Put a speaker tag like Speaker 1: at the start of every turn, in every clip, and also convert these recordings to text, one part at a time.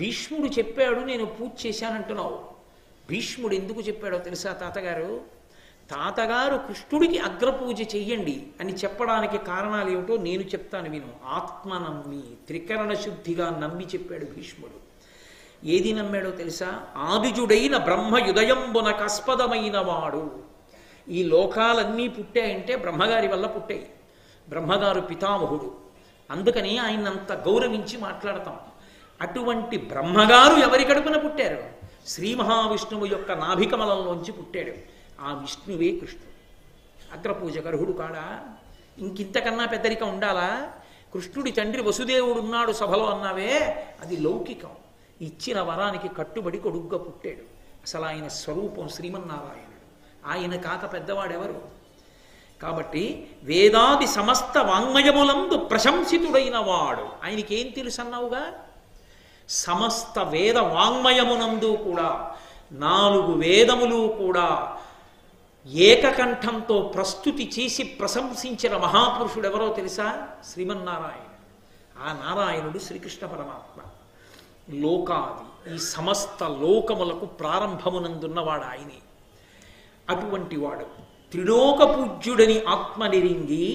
Speaker 1: భీష్ముడు చెప్పాడు నేను పూజ చేశానంటున్నావు. భీష్ముడు ఎందుకు చెప్పాడో తెలుసా తాతగారు? తాతగారు కృష్ణుడికి అగ్రపూజ చెయ్యండి అని చెప్పడానికి కారణాలు ఏమిటో నేను చెప్తాను విను. ఆత్మ నమ్మి త్రికరణ శుద్ధిగా నమ్మి చెప్పాడు భీష్ముడు. ఏది నమ్మాడో తెలుసా? ఆదిజుడైన బ్రహ్మయుదయంబున కస్పదమైన వాడు. ఈ లోకాలన్నీ పుట్టాయంటే బ్రహ్మగారి వల్ల పుట్టాయి. బ్రహ్మగారు పితామహుడు, అందుకని ఆయనంత గౌరవించి మాట్లాడతాం. అటువంటి బ్రహ్మగారు ఎవరి కడుపున పుట్టారు? శ్రీ మహావిష్ణువు యొక్క నాభికమలంలోంచి పుట్టాడు. ఆ విష్ణువే కృష్ణుడు. అగ్రపూజకు అర్హుడు కాడా? ఇంకింతకన్నా పెద్దరిక ఉండాలా? కృష్ణుడి తండ్రి వసుదేవుడు ఉన్నాడు సభలో అన్నావే, అది లౌకికం. ఇచ్చిన వరానికి కట్టుబడి కొడుగ్గా పుట్టాడు. అసలు ఆయన స్వరూపం శ్రీమన్నారాయణుడు. ఆయన కాక పెద్దవాడెవరు? కాబట్టి వేదాది సమస్త వాంగ్మయములందు ప్రశంసితుడైన వాడు. ఆయనకి ఏం తెలుసు అన్నావుగా? సమస్త వేద వాంగ్మయమునందు కూడా 4 వేదములు కూడా ఏకకంఠంతో ప్రస్తుతి చేసి ప్రశంసించిన మహాపురుషుడు ఎవరో తెలుసా? శ్రీమన్నారాయణుడు. ఆ నారాయణుడు శ్రీకృష్ణ పరమాత్మ. లోకాది ఈ సమస్త లోకములకు ప్రారంభమునందున్నవాడు ఆయనే. అటువంటి వాడు త్రిలోక పూజ్యుడని ఆత్మనిరింగి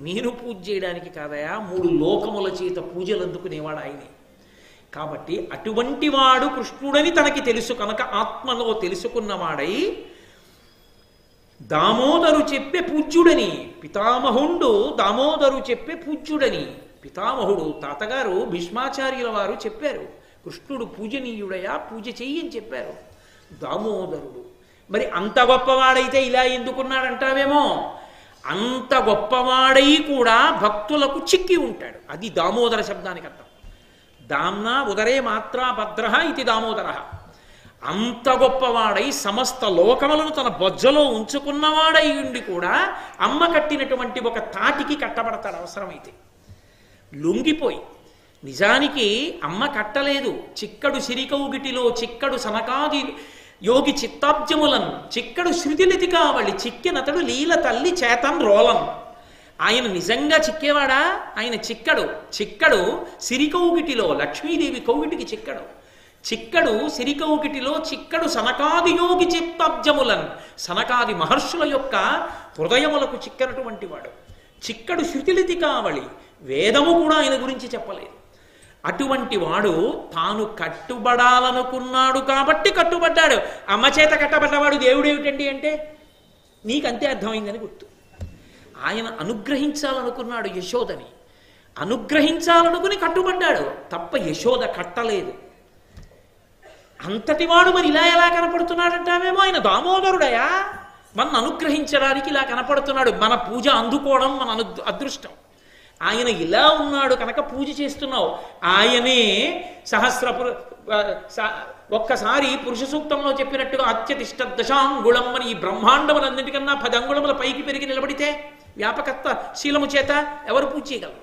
Speaker 1: నేను పూజ చేయడానికి కాదయా, 3 లోకముల చేత పూజలు అందుకునేవాడు ఆయనే. కాబట్టి అటువంటి వాడు కృష్ణుడని తనకి తెలుసు కనుక ఆత్మలో తెలుసుకున్నవాడై దామోదరు చెప్పే పూజ్యుడని, పితామహుండు దామోదరు చెప్పే పూజ్యుడని. పితామహుడు తాతగారు భీష్మాచార్యుల వారు చెప్పారు, కృష్ణుడు పూజనీయుడయా, పూజ చెయ్యని చెప్పారు. దామోదరుడు మరి అంత గొప్పవాడైతే ఇలా ఎందుకున్నాడంటావేమో, అంత గొప్పవాడై కూడా భక్తులకు చిక్కి ఉంటాడు. అది దామోదర శబ్దానికి అర్థం. దామ్నా ఉదరే మాత్రా భద్ర ఇది దామోదర. అంత గొప్పవాడై సమస్త లోకములను తన బొజ్జలో ఉంచుకున్నవాడై ఉండి కూడా అమ్మ కట్టినటువంటి ఒక తాటికి కట్టబడతాడు అవసరమైతే. లొంగిపోయి, నిజానికి అమ్మ కట్టలేదు. చిక్కడు సిరికౌగిటిలో చిక్కడు సనకాది యోగి చిత్తాబ్జములను చిక్కడు శృతిలితి కావలి చిక్కినతడు లీల తల్లి చేతన్ రోలన్. ఆయన నిజంగా చిక్కేవాడా? ఆయన చిక్కడు సిరికౌగిటిలో, లక్ష్మీదేవి కౌగిటికి చిక్కడు సిరికౌగిటిలో చిక్కడు సనకాది యోగి చిత్తాబ్జములన్, సనకాది మహర్షుల యొక్క హృదయములకు చిక్కనటువంటి వాడు. చిక్కడు శృతిలితి కావలి, వేదము కూడా ఆయన గురించి చెప్పలేదు. అటువంటి వాడు తాను కట్టుబడాలనుకున్నాడు కాబట్టి కట్టుబడ్డాడు. అమ్మ చేత కట్టబడ్డవాడు దేవుడేమిటండి అంటే నీకంతే అర్థమైందని గుర్తు. ఆయన అనుగ్రహించాలనుకున్నాడు యశోదని, అనుగ్రహించాలనుకుని కట్టుబడ్డాడు తప్ప యశోద కట్టలేదు. అంతటివాడు మరి ఇలా ఎలా కనపడుతున్నాడంటామేమో, ఆయన దామోదరుడయా, మన అనుగ్రహించడానికి ఇలా కనపడుతున్నాడు. మన పూజ అందుకోవడం మన అదృష్టం. ఆయన ఇలా ఉన్నాడు కనుక పూజ చేస్తున్నావు. ఆయనే ఒక్కసారి పురుష సూక్తంలో చెప్పినట్టుగా అత్యతిష్ట దశాంగుళం అని ఈ బ్రహ్మాండములన్నిటికన్నా 10 అంగుళముల పైకి పెరిగి నిలబడితే వ్యాపకత్వ శీలము చేత ఎవరు పూజ చేయగలరు?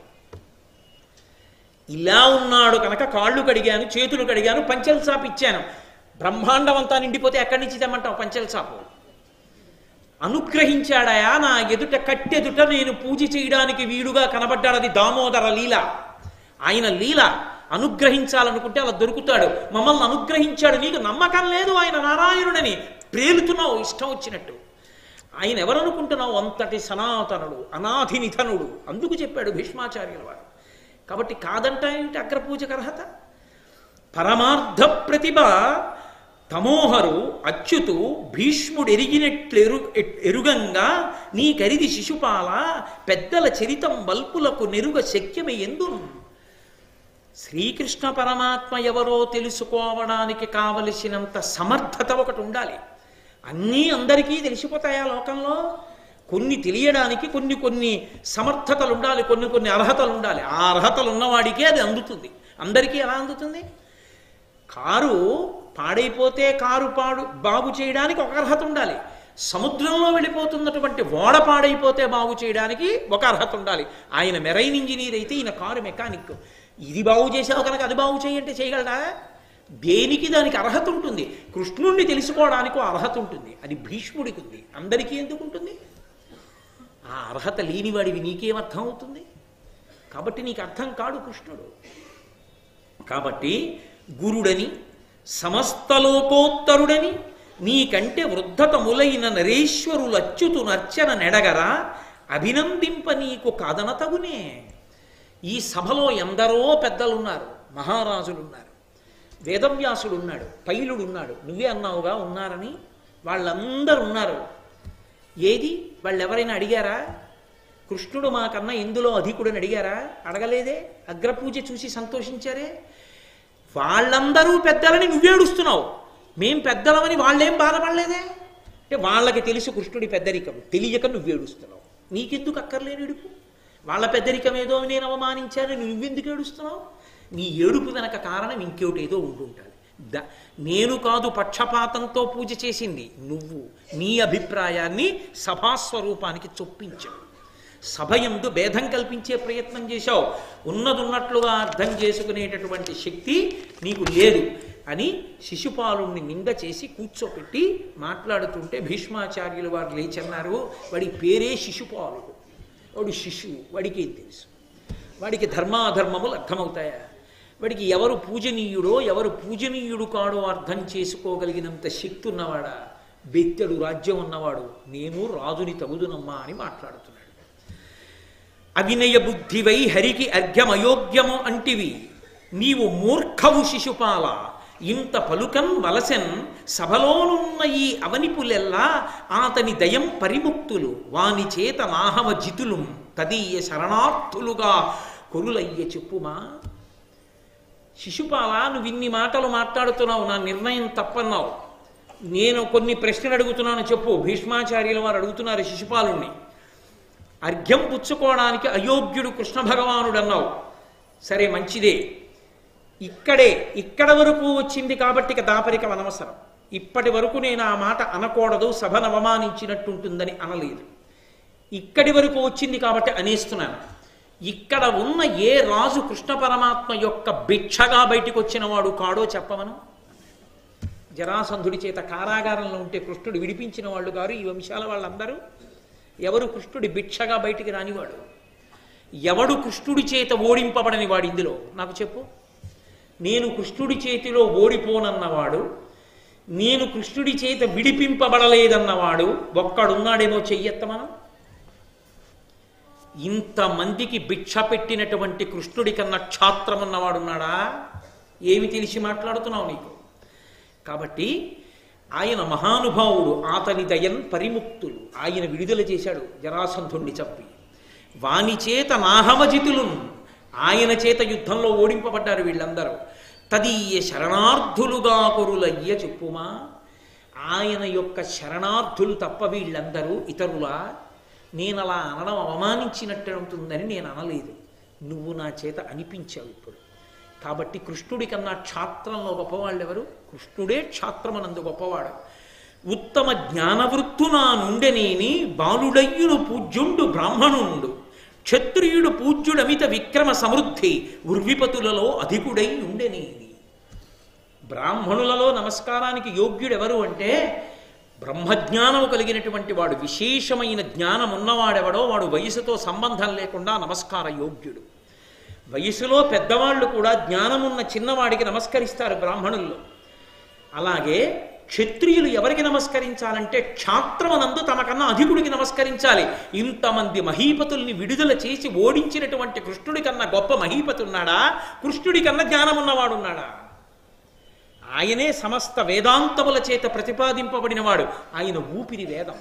Speaker 1: ఇలా ఉన్నాడు కనుక కాళ్ళు కడిగాను, చేతులు కడిగాను, పంచెల చాపు ఇచ్చాను. బ్రహ్మాండం అంతా నిండిపోతే ఎక్కడి నుంచి తెమ్మంటావు పంచెల చాపు? అనుగ్రహించాడయా, నా ఎదుట కట్టెదుట నేను పూజ చేయడానికి వీలుగా కనబడ్డాడు. అది దామోదర లీల. ఆయన లీల అనుగ్రహించాలనుకుంటే అలా దొరుకుతాడు. మమ్మల్ని అనుగ్రహించాడు, నీకు నమ్మకం లేదు ఆయన నారాయణుడని ప్రేలుతున్నావు ఇష్టం వచ్చినట్టు. ఆయన ఎవరనుకుంటున్నావు? అంతటి సనాతనుడు, అనాథి నిధనుడు. అందుకు చెప్పాడు భీష్మాచార్యుల వారు. కాబట్టి కాదంట ఏంటి అగ్రపూజకు అర్హత? పరమార్థ ప్రతిభ తమోహరు అచ్యుతు భీష్ముడు ఎరుగంగా నీ కరిది శిశుపాల పెద్దల చరితం వల్పులకు నెరుగ శక్యమే ఎందును. శ్రీకృష్ణ పరమాత్మ ఎవరో తెలుసుకోవడానికి కావలసినంత సమర్థత ఒకటి ఉండాలి. అన్నీ అందరికీ తెలిసిపోతాయా లోకంలో? కొన్ని తెలియడానికి కొన్ని సమర్థతలు ఉండాలి, కొన్ని అర్హతలు ఉండాలి. ఆ అర్హతలు ఉన్నవాడికే అది అందుతుంది. అందరికీ ఎలా అందుతుంది? కారు పాడైపోతే కారు బాగు చేయడానికి ఒక అర్హత ఉండాలి. సముద్రంలో వెళ్ళిపోతున్నటువంటి ఓడ పాడైపోతే బాగు చేయడానికి ఒక అర్హత ఉండాలి. ఆయన మెరైన్ ఇంజనీర్ అయితే ఈయన కారు మెకానిక్. ఇది బాగు చేసావు కనుక అది బాగు చేయంటే చేయగలడా? దేనికి దానికి అర్హత ఉంటుంది. కృష్ణుణ్ణి తెలుసుకోవడానికి అర్హత ఉంటుంది. అది భీష్ముడికి ఉంది, అందరికీ ఎందుకు ఉంటుంది? ఆ అర్హత లేనివాడివి నీకేమర్థం అవుతుంది? కాబట్టి నీకు అర్థం కాడు కృష్ణుడు. కాబట్టి గురుడని సమస్తలోకోత్తరుడని నీకంటే వృద్ధతములైన నరేశ్వరులచ్యుతు నర్చన నెడగరా అభినందింప నీకు కాదన తగునే. ఈ సభలో ఎందరో పెద్దలున్నారు, మహారాజులున్నారు, వేదవ్యాసుడున్నాడు, పైలుడున్నాడు, నువ్వే అన్నావుగా ఉన్నారని. వాళ్ళందరూ ఉన్నారు. ఏది వాళ్ళు ఎవరైనా అడిగారా? కృష్ణుడు మాకన్నా ఎందులో అధికుడని అడిగారా? అడగలేదే. అగ్రపూజ చూసి సంతోషించారే. వాళ్ళందరూ పెద్దలని నువ్వేడుస్తున్నావు, మేం పెద్దలమని వాళ్ళేం బాధపడలేదే. అంటే వాళ్ళకి తెలుసు కృష్ణుడి పెద్దరికం, తెలియక నువ్వేడుస్తున్నావు. నీకెందుకు అక్కర్లేని ఏడుపు? వాళ్ళ పెద్దరికం ఏదో నేను అవమానించానని నువ్వెందుకు ఏడుస్తున్నావు? నీ ఏడుపు వెనక కారణం ఇంకోటి ఏదో ఉంటుంటాడు. నేను కాదు పక్షపాతంతో పూజ చేసింది, నువ్వు నీ అభిప్రాయాన్ని సభాస్వరూపానికి చొప్పించావు. సభయందు భేదం కల్పించే ప్రయత్నం చేశావు. ఉన్నదున్నట్లుగా అర్థం చేసుకునేటటువంటి శక్తి నీకు లేదు అని శిశుపాలుణ్ణి నింద చేసి కూర్చోపెట్టి మాట్లాడుతుంటే భీష్మాచార్యులు వారు లేచన్నారు, వాడి పేరే శిశుపాలుడు, వాడు శిశువు, వాడికి ఏం తెలుసు? వాడికి ధర్మాధర్మములు అర్థమవుతాయా? వాడికి ఎవరు పూజనీయుడో ఎవరు పూజనీయుడు కాడో అర్థం చేసుకోగలిగినంత శక్తి ఉన్నవాడా? బెత్తెడు రాజ్యం ఉన్నవాడు, నేను రాజుని తగుదునమ్మా అని మాట్లాడుతున్నాడు. అవినయ బుద్ధివై హరికి అర్ఘ్యమయోగ్యము అంటివి, నీవు మూర్ఖవు శిశుపాల, ఇంత పలుకన్ వలసెన్ సభలోనున్న ఈ అవనిపులెల్లా ఆతని దయం పరిముక్తులు, వాని చేత నాహవ జితులు తదీయ శరణార్థులుగా కొరులయ్య చెప్పుమా. శిశుపాల, నువ్వు ఇన్ని మాటలు మాట్లాడుతున్నావు, నా నిర్ణయం తప్పన్నావు, నేను కొన్ని ప్రశ్నలు అడుగుతున్నాను చెప్పు. భీష్మాచార్యుల వారు అడుగుతున్నారు శిశుపాలుణ్ణి. అర్ఘ్యం పుచ్చుకోవడానికి అయోగ్యుడు కృష్ణ భగవానుడు అన్నావు, సరే మంచిదే. ఇక్కడ వరకు వచ్చింది కాబట్టి ఇక దాపరికం అనవసరం. ఇప్పటి వరకు నేను ఆ మాట అనకూడదు, సభను అవమానించినట్టుంటుందని అనలేదు. ఇక్కడి వరకు వచ్చింది కాబట్టి అనేస్తున్నాను. ఇక్కడ ఉన్న ఏ రాజు కృష్ణ పరమాత్మ యొక్క భిక్షగా బయటికి వచ్చిన వాడు కాడో చెప్పమను. జరాసంధుడి చేత కారాగారంలో ఉంటే కృష్ణుడు విడిపించిన వాళ్ళు గారు ఈ వంశాల వాళ్ళందరూ. ఎవరు కృష్ణుడి భిక్షగా బయటికి రానివాడు? ఎవడు కృష్ణుడి చేత ఓడింపబడని వాడు ఇందులో నాకు చెప్పు. నేను కృష్ణుడి చేతిలో ఓడిపోనన్నవాడు, నేను కృష్ణుడి చేత విడిపింపబడలేదన్నవాడు ఒక్కడున్నాడేమో చెయ్యెత్తమను. ఇంతమందికి భిక్ష పెట్టినటువంటి కృష్ణుడి కన్నా క్షాత్రమన్నవాడున్నాడా? ఏమి తెలిసి మాట్లాడుతున్నావు నీకు? కాబట్టి ఆయన మహానుభావుడు, ఆతని దయన్ పరిముక్తులు, ఆయన విడుదల చేశాడు జరాసంధుణ్ణి చంపి. వాని చేత నాహవజితులు, ఆయన చేత యుద్ధంలో ఓడింపబడ్డారు వీళ్ళందరూ. తదీయ శరణార్థులుగా కొరులయ్య చెప్పుమా. ఆయన యొక్క శరణార్థులు తప్ప వీళ్ళందరూ ఇతరులా? నేను అలా అనడం అవమానించినట్టు ఉంటుందని నేను అనలేదు, నువ్వు నా చేత అనిపించావు ఇప్పుడు. కాబట్టి కృష్ణుడి కన్నా క్షాత్రంలో గొప్పవాళ్ళు ఎవరు? కృష్ణుడే క్షాత్రమనందు గొప్పవాడు. ఉత్తమ జ్ఞానవృత్తునా నుండెనేని బాలుడయ్యుడు పూజ్యుండు బ్రాహ్మణుండు, క్షత్రియుడు పూజ్యుడమిత విక్రమ సమృద్ధి, ఉర్విపతులలో అధికుడై ఉండెనేని. బ్రాహ్మణులలో నమస్కారానికి యోగ్యుడెవరు అంటే బ్రహ్మజ్ఞానము కలిగినటువంటి వాడు, విశేషమైన జ్ఞానం ఉన్నవాడెవడో వాడు వయసుతో సంబంధం లేకుండా నమస్కార యోగ్యుడు. వయసులో పెద్దవాళ్ళు కూడా జ్ఞానమున్న చిన్నవాడికి నమస్కరిస్తారు బ్రాహ్మణుల్లో. అలాగే క్షత్రియులు ఎవరికి నమస్కరించాలంటే క్షాత్రమనందు తమకన్నా అధికుడికి నమస్కరించాలి. ఇంతమంది మహీపతుల్ని విడుదల చేసి ఓడించినటువంటి కృష్ణుడి కన్నా గొప్ప మహీపతి ఉన్నాడా? కృష్ణుడి కన్నా జ్ఞానమున్నవాడున్నాడా? ఆయనే సమస్త వేదాంతముల చేత ప్రతిపాదింపబడినవాడు. ఆయన ఊపిరి వేదం.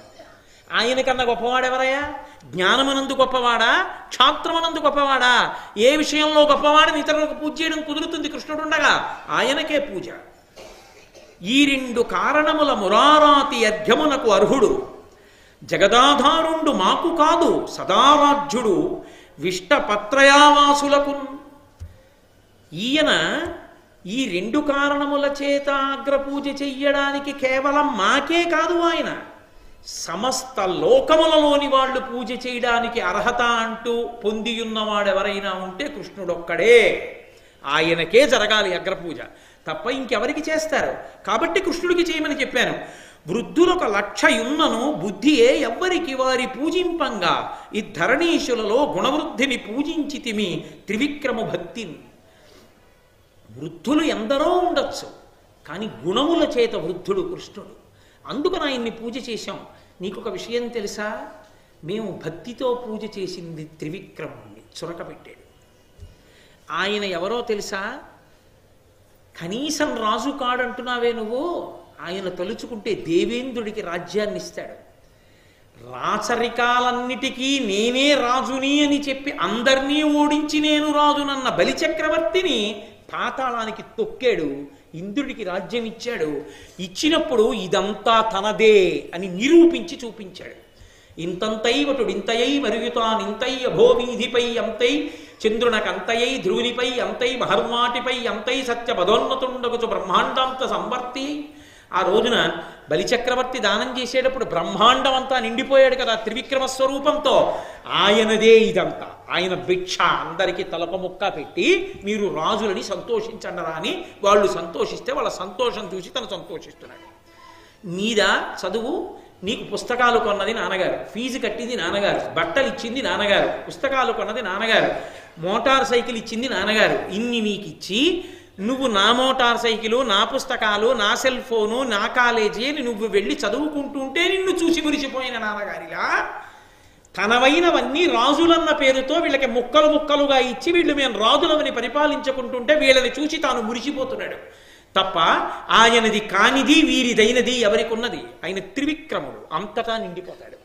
Speaker 1: ఆయన కన్నా గొప్పవాడెవరయ్యా? జ్ఞానమునందు గొప్పవాడా? క్షాత్రమునందు గొప్పవాడా? ఏ విషయంలో గొప్పవాడని ఇతరులకు పూజ చేయడం కుదురుతుంది? కృష్ణుడుండగా ఆయనకే పూజ. ఈ రెండు కారణముల మురారాతి అర్ఘ్యమునకు అర్హుడు, జగదాధారుండు మాకు కాదు సదారాధ్యుడు, విష్టపత్రయావాసులకు. ఈయన ఈ రెండు కారణముల చేత అగ్రపూజ చెయ్యడానికి కేవలం మాకే కాదు, ఆయన సమస్త లోకములలోని వాళ్ళు పూజ చేయడానికి అర్హత అంటూ పొందియున్నవాడెవరైనా ఉంటే కృష్ణుడొక్కడే. ఆయనకే జరగాలి అగ్రపూజ, తప్ప ఇంకెవరికి చేస్తారు? కాబట్టి కృష్ణుడికి చేయమని చెప్పాను. వృద్ధులొక లక్షయున్నను బుద్ధియే ఎవ్వరికి వారి పూజింపంగా, ఈ ధరణీశులలో గుణవృద్ధిని పూజించితిమి త్రివిక్రమ భక్తిని. వృద్ధులు ఎందరో ఉండొచ్చు, కానీ గుణముల చేత వృద్ధుడు కృష్ణుడు. అందుకని ఆయన్ని పూజ చేశాం. నీకొక విషయం తెలుసా? మేము భక్తితో పూజ చేసింది త్రివిక్రముణ్ణి, చురక పెట్టాడు. ఆయన ఎవరో తెలుసా? కనీసం రాజు కాడంటున్నావే నువ్వు, ఆయన తలుచుకుంటే దేవేంద్రుడికి రాజ్యాన్ని ఇస్తాడు. రాచరికాలన్నిటికీ నేనే రాజుని అని చెప్పి అందరినీ ఓడించి నేను రాజునన్న బలిచక్రవర్తిని పాతాళానికి తొక్కాడు, ఇంద్రుడికి రాజ్యం ఇచ్చాడు. ఇచ్చినప్పుడు ఇదంతా తనదే అని నిరూపించి చూపించాడు. ఇంతంతైవటుడు ఇంతయై మరుగుతానింతై అభోవీధిపై అంతై చంద్రునకంతయై ధ్రువునిపై అంతై మహర్మాటిపై అంతై సత్యపదోన్నతుండగుచు బ్రహ్మాండాంత సంవర్తి. ఆ రోజున బలిచక్రవర్తి దానం చేసేటప్పుడు బ్రహ్మాండం అంతా నిండిపోయాడు కదా త్రివిక్రమ స్వరూపంతో. ఆయనదే ఇదంతా, ఆయన భిక్ష అందరికీ తలప ముక్క పెట్టి మీరు రాజులని సంతోషించండరా అని వాళ్ళు సంతోషిస్తే వాళ్ళ సంతోషం చూసి తను సంతోషిస్తున్నాడు. మీద చదువు, నీకు పుస్తకాలు కొన్నది నాన్నగారు, ఫీజు కట్టింది నాన్నగారు, బట్టలు ఇచ్చింది నాన్నగారు, పుస్తకాలు కొన్నది నాన్నగారు, మోటార్ సైకిల్ ఇచ్చింది నాన్నగారు. ఇన్ని నీకు ఇచ్చి నువ్వు నా మోటార్ సైకిలు, నా పుస్తకాలు, నా సెల్ ఫోను, నా కాలేజీ అని నువ్వు వెళ్ళి చదువుకుంటుంటే నిన్ను చూసి మురిసిపోయిన నాన్నగారిలా తనవైనవన్నీ రాజులన్న పేరుతో వీళ్ళకి ముక్కలు ముక్కలుగా ఇచ్చి వీళ్ళు మేము రాజులమని పరిపాలించుకుంటుంటే వీళ్ళని చూసి తాను మురిసిపోతున్నాడు తప్ప ఆయనది కానిది వీరిదైనది ఎవరికి ఉన్నది? ఆయన త్రివిక్రముడు, అంతటా నిండిపోతాడు.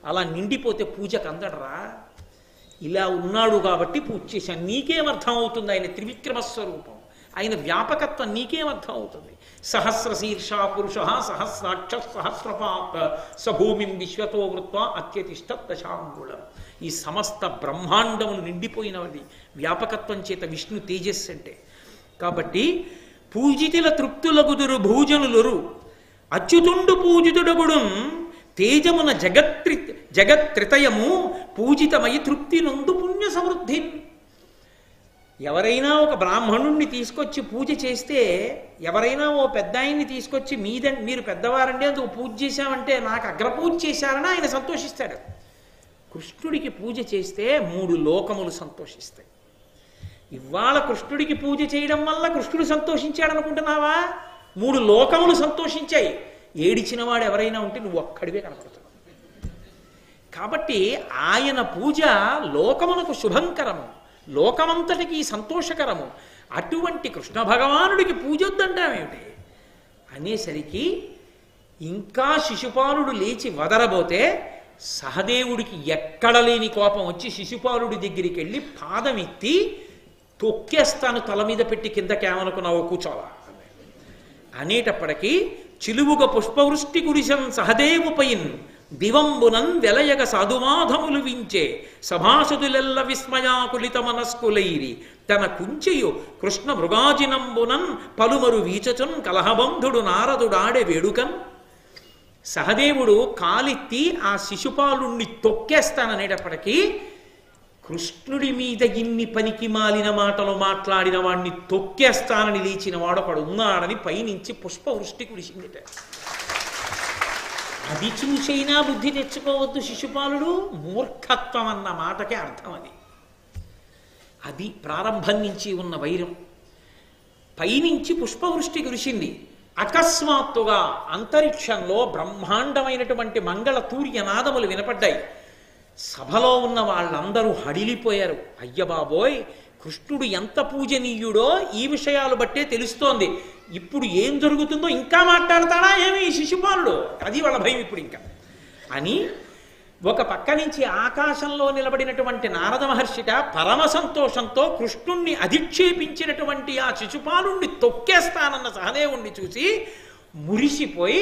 Speaker 1: అలా నిండిపోతే పూజకు అందడరా. ఇలా ఉన్నాడు కాబట్టి పూజ చేశాను. నీకేమర్థం అవుతుంది ఆయన త్రివిక్రమ స్వరూపం, ఆయన వ్యాపకత్వం నీకేమర్థం అవుతుంది? సహస్రశీర్ష పురుష సహస్రాక్ష సహస్రపాత్ సభూమిం విశ్వతో వృత్వా అత్యతిష్ట దశాంగుళం. ఈ సమస్త బ్రహ్మాండములు నిండిపోయినది వ్యాపకత్వం చేత విష్ణు తేజస్సు అంటే. కాబట్టి పూజితుల తృప్తులగుదురు భూజనులురు అచ్యుతుండు పూజితుడగుడు తేజమున జగత్రితయము పూజితమై తృప్తి నొందు పుణ్య సమృద్ధి. ఎవరైనా ఒక బ్రాహ్మణుణ్ణి తీసుకొచ్చి పూజ చేస్తే, ఎవరైనా ఓ పెద్ద ఆయన్ని తీసుకొచ్చి మీరు పెద్దవారండి అందుకు పూజ చేశామంటే నాకు అగ్రపూజ చేశారని ఆయన సంతోషిస్తాడు. కృష్ణుడికి పూజ చేస్తే 3 లోకములు సంతోషిస్తాయి. ఇవాళ కృష్ణుడికి పూజ చేయడం వల్ల కృష్ణుడు సంతోషించాడు అనుకుంటున్నావా? 3 లోకములు సంతోషించాయి. ఏడిచిన వాడు ఎవరైనా ఉంటే నువ్వు ఒక్కడివే కనపడుతున్నావు. కాబట్టి ఆయన పూజ లోకమునకు శుభంకరము, లోకమంతటికి సంతోషకరము. అటువంటి కృష్ణ భగవానుడికి పూజ వద్దంటామేమిటి అనేసరికి ఇంకా శిశుపాలుడు లేచి వదరబోతే సహదేవుడికి ఎక్కడ లేని కోపం వచ్చి శిశుపాలుడి దగ్గరికి వెళ్ళి పాదమెత్తి తొక్కేస్తాను, తల మీద పెట్టి కిందకేమనుకున్నావో కూర్చోవా అనేటప్పటికీ చిలువుగ పుష్పవృష్టి కురిశం సహదేవుపైన్ దివంబునన్ వెలయగ సాధుమాధములు వించే సభాసదులెల్ల విస్మయాకులిత మనస్కులైరి తన కుంచెయు కృష్ణ మృగాజినంబునన్ పలుమరు వీచచున్ కలహబంధుడు నారదుడాడే వేడుకన్. సహదేవుడు కాలెత్తి ఆ శిశుపాలుణ్ణి తొక్కేస్తాననేటప్పటికీ కృష్ణుడి మీద ఇన్ని పనికి మాలిన మాటలు మాట్లాడిన వాడిని తొక్కేస్తానని లేచిన వాడొకడు ఉన్నాడని పైనుంచి పుష్పవృష్టి కురిసిందిట. అది చూసైనా బుద్ధి తెచ్చుకోవద్దు శిశుపాలుడు. మూర్ఖత్వం అన్న మాటకే అర్థం అది. అది ప్రారంభం నుంచి ఉన్న వైరం. పైనుంచి పుష్పవృష్టి కురిసింది. అకస్మాత్తుగా అంతరిక్షంలో బ్రహ్మాండమైనటువంటి మంగళ తూర్యనాదములు వినపడ్డాయి. సభలో ఉన్న వాళ్ళందరూ హడిలిపోయారు. అయ్యబాబోయ్, కృష్ణుడు ఎంత పూజనీయుడో ఈ విషయాలు బట్టే తెలుస్తోంది. ఇప్పుడు ఏం జరుగుతుందో ఇంకా మాట్లాడతాడా ఏమి ఈ శిశుపాలుడు, అది వాళ్ళ భయం ఇప్పుడు ఇంకా అని. ఒక పక్క నుంచి ఆకాశంలో నిలబడినటువంటి నారద మహర్షిట పరమ సంతోషంతో కృష్ణుణ్ణి అధిక్షేపించినటువంటి ఆ శిశుపాలుణ్ణి తొక్కేస్తానన్న సహదేవుణ్ణి చూసి మురిసిపోయి